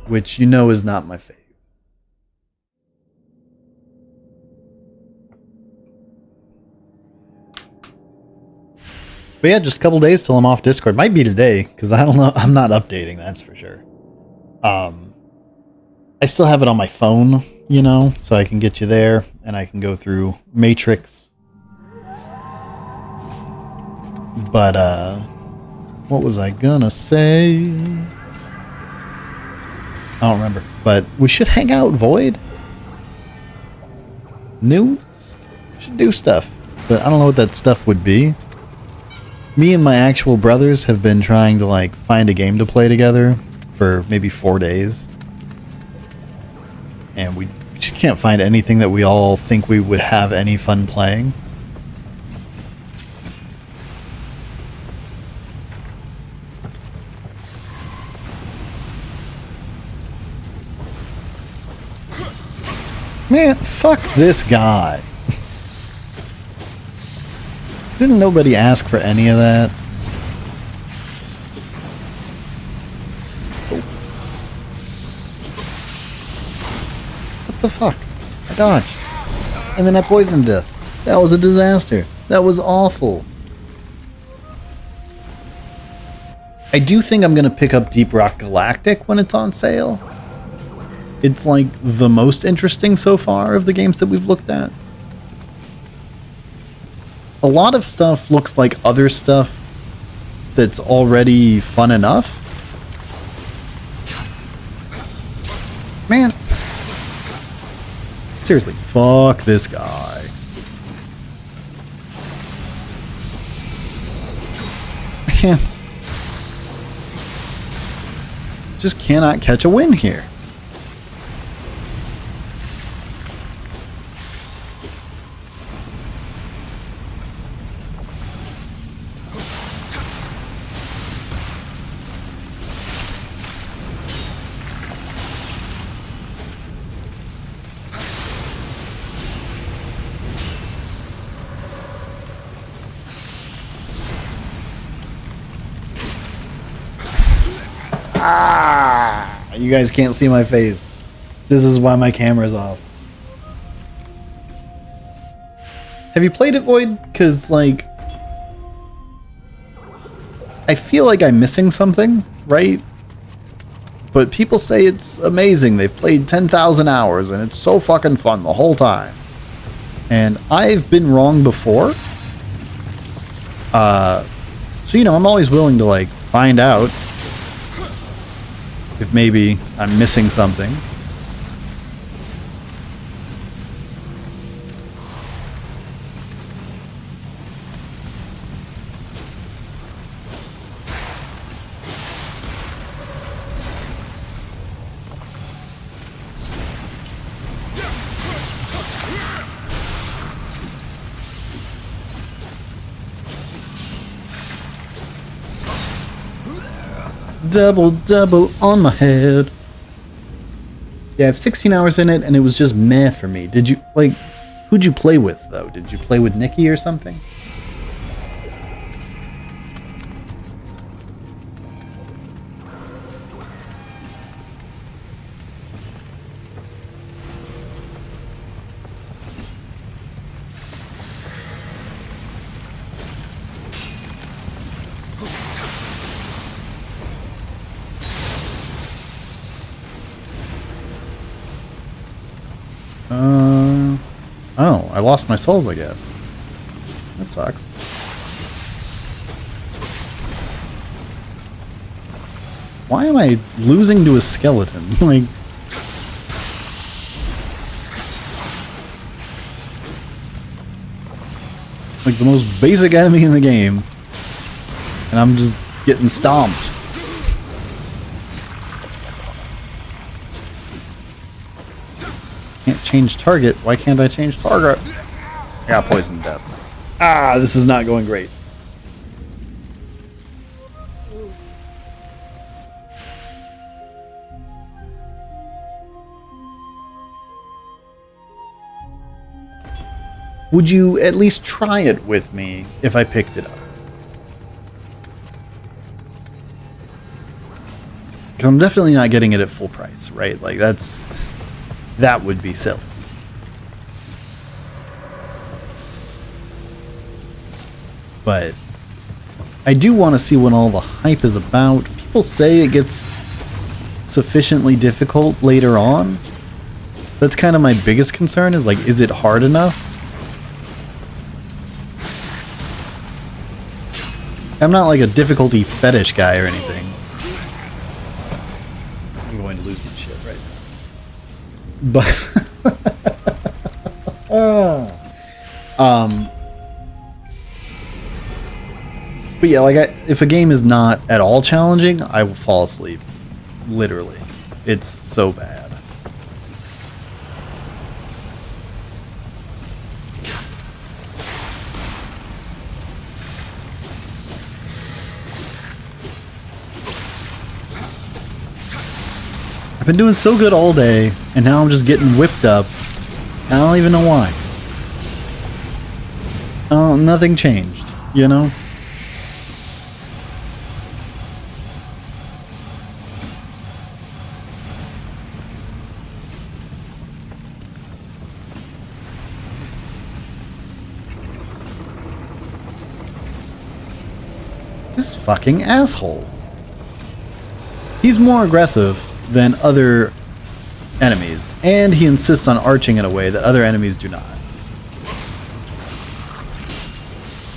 which you know is not my fave. But yeah, just a couple days till I'm off Discord. Might be today, because I don't know. I'm not updating, that's for sure. I still have it on my phone, you know, so I can get you there, and I can go through Matrix. But, what was I gonna say? I don't remember, but we should hang out, Void. News? We should do stuff, but I don't know what that stuff would be. Me and my actual brothers have been trying to, like, find a game to play together for maybe 4 days. And we just can't find anything that we all think we would have any fun playing. Man, fuck this guy. Didn't nobody ask for any of that? What the fuck? I dodged. And then I poisoned her. That was a disaster. That was awful. I do think I'm going to pick up Deep Rock Galactic when it's on sale. It's like the most interesting so far of the games that we've looked at. A lot of stuff looks like other stuff that's already fun enough. Man. Seriously, fuck this guy. Man. Just cannot catch a win here. Ah! You guys can't see my face. This is why my camera's off. Have you played it, Void? Because, like, I feel like I'm missing something, right? But people say it's amazing. They've played 10,000 hours and it's so fucking fun the whole time. And I've been wrong before. So, you know, I'm always willing to, like, find out if maybe I'm missing something. Double, double on my head. Yeah, I have 16 hours in it, and it was just meh for me. Did you, like, who'd you play with, though? Did you play with Nikki or something? Oh, I lost my souls, I guess. That sucks. Why am I losing to a skeleton? Like the most basic enemy in the game, and I'm just getting stomped. Can't change target. Why can't I change target? I got poison death. Ah, this is not going great. Would you at least try it with me if I picked it up? Because I'm definitely not getting it at full price, right? Like that would be silly. But I do want to see what all the hype is about. People say it gets sufficiently difficult later on. That's kind of my biggest concern, is like, is it hard enough? I'm not like a difficulty fetish guy or anything. I'm going to lose my shit right now. But but yeah, like if a game is not at all challenging, I will fall asleep. Literally. It's so bad. I've been doing so good all day, and now I'm just getting whipped up. I don't even know why. Oh, nothing changed, you know? This fucking asshole. He's more aggressive than other enemies, and he insists on arching in a way that other enemies do not.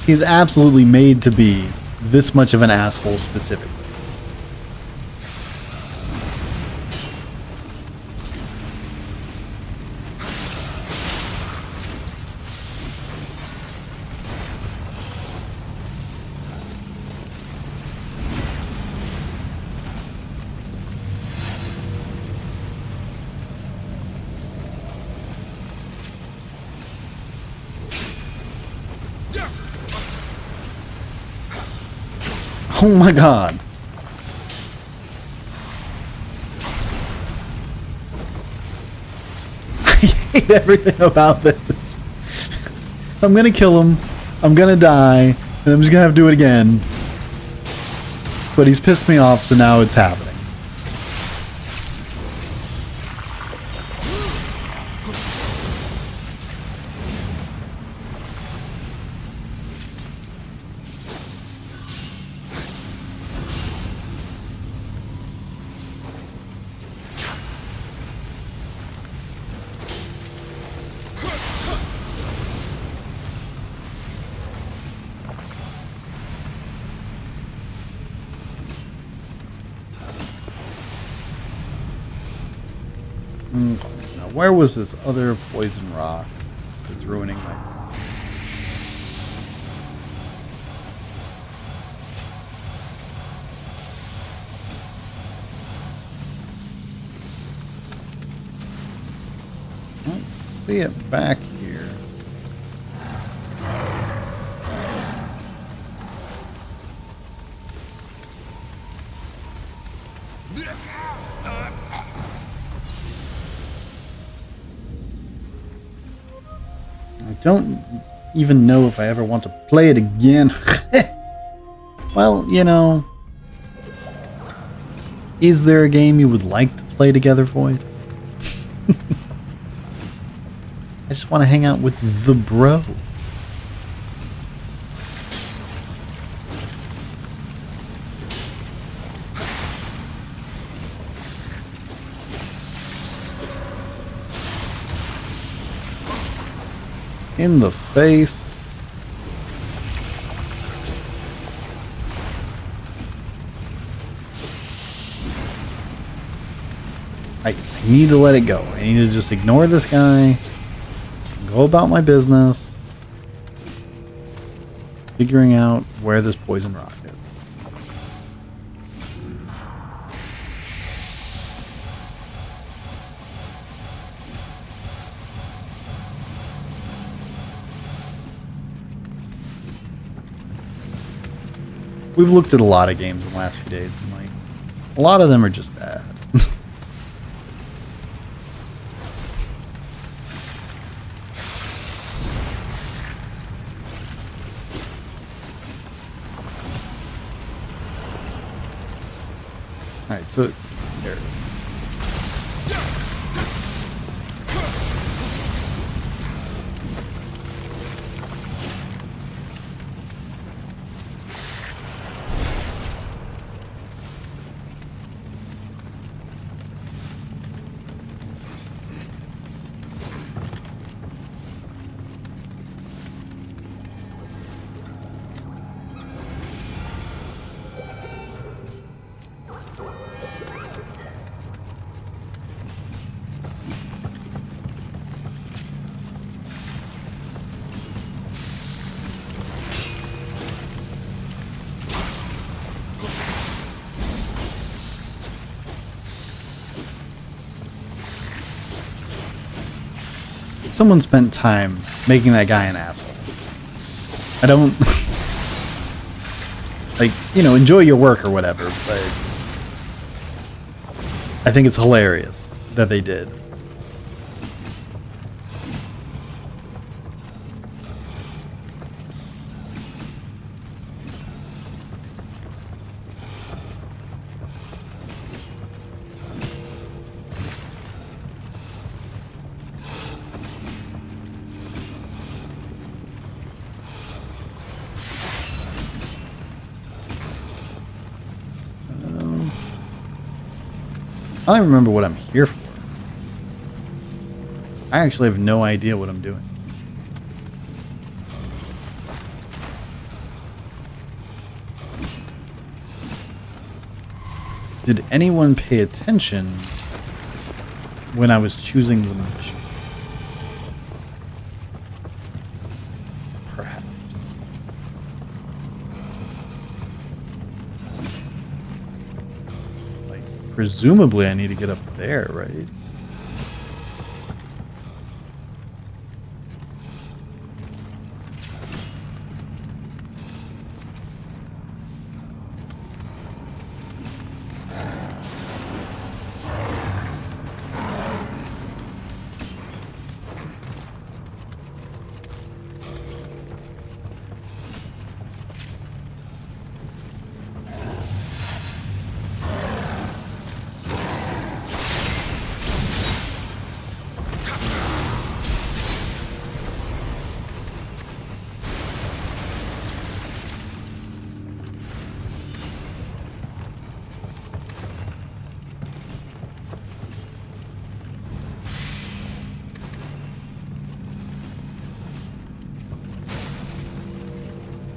He's absolutely made to be this much of an asshole specifically. Oh my god. I hate everything about this. I'm gonna kill him, I'm gonna die, and I'm just gonna have to do it again. But he's pissed me off, so now it's happening. Now, where was this other poison rock that's ruining my... I don't see it back here. I don't even know if I ever want to play it again. Well, you know, is there a game you would like to play together, Void? I just want to hang out with the bro. In the face. I need to let it go. I need to just ignore this guy. Go about my business. Figuring out where this poison rock is. We've looked at a lot of games in the last few days, and like, a lot of them are just bad. Alright, so there it is. Someone spent time making that guy an asshole. I don't... like, you know, enjoy your work or whatever, but... I think it's hilarious that they did. I don't remember what I'm here for. I actually have no idea what I'm doing. Did anyone pay attention when I was choosing the mission? Perhaps. Presumably I need to get up there, right?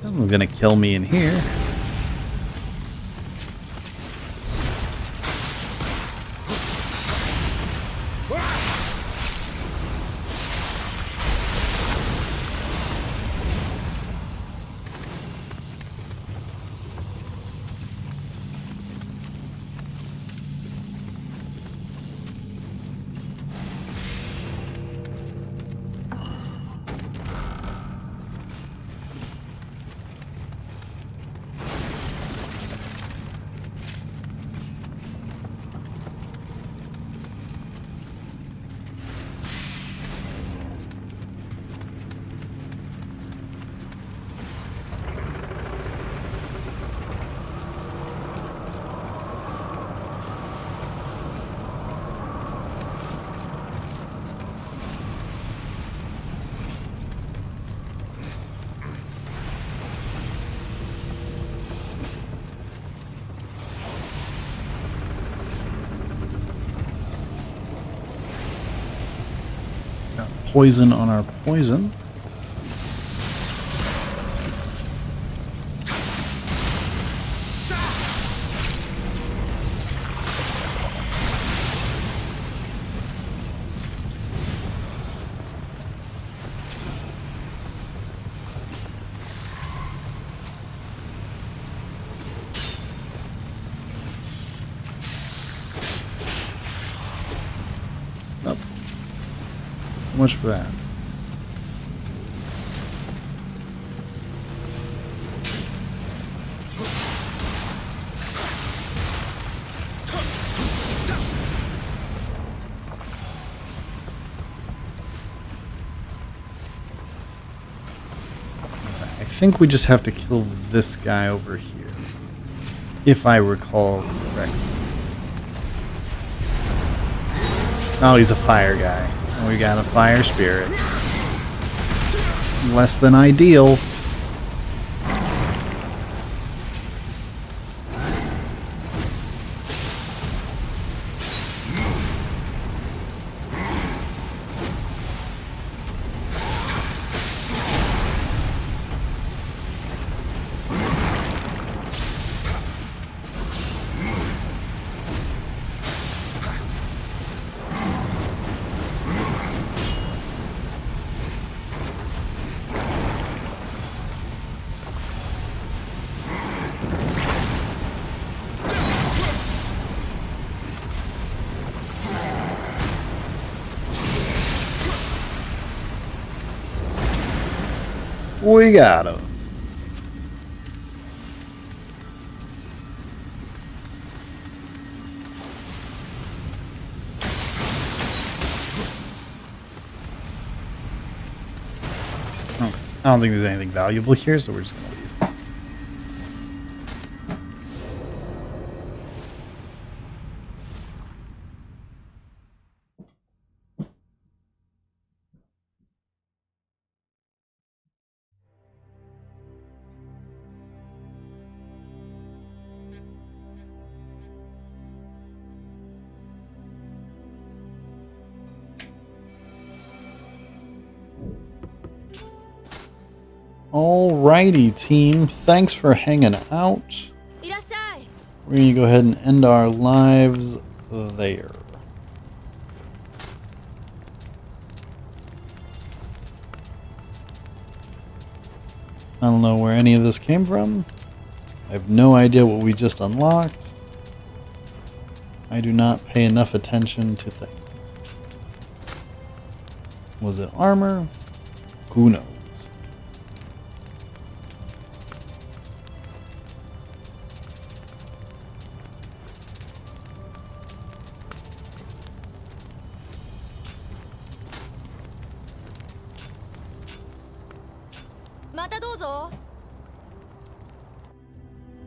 I'm gonna kill me in here. poison on our poison. Nope. So much for that. I think we just have to kill this guy over here, if I recall correctly. Oh, he's a fire guy. And we got a fire spirit. Less than ideal. We got him. Okay. I don't think there's anything valuable here, so we're just gonna leave. Alrighty, team. Thanks for hanging out. We're going to go ahead and end our lives there. I don't know where any of this came from. I have no idea what we just unlocked. I do not pay enough attention to things. Was it armor? Who knows? Mata どうぞ。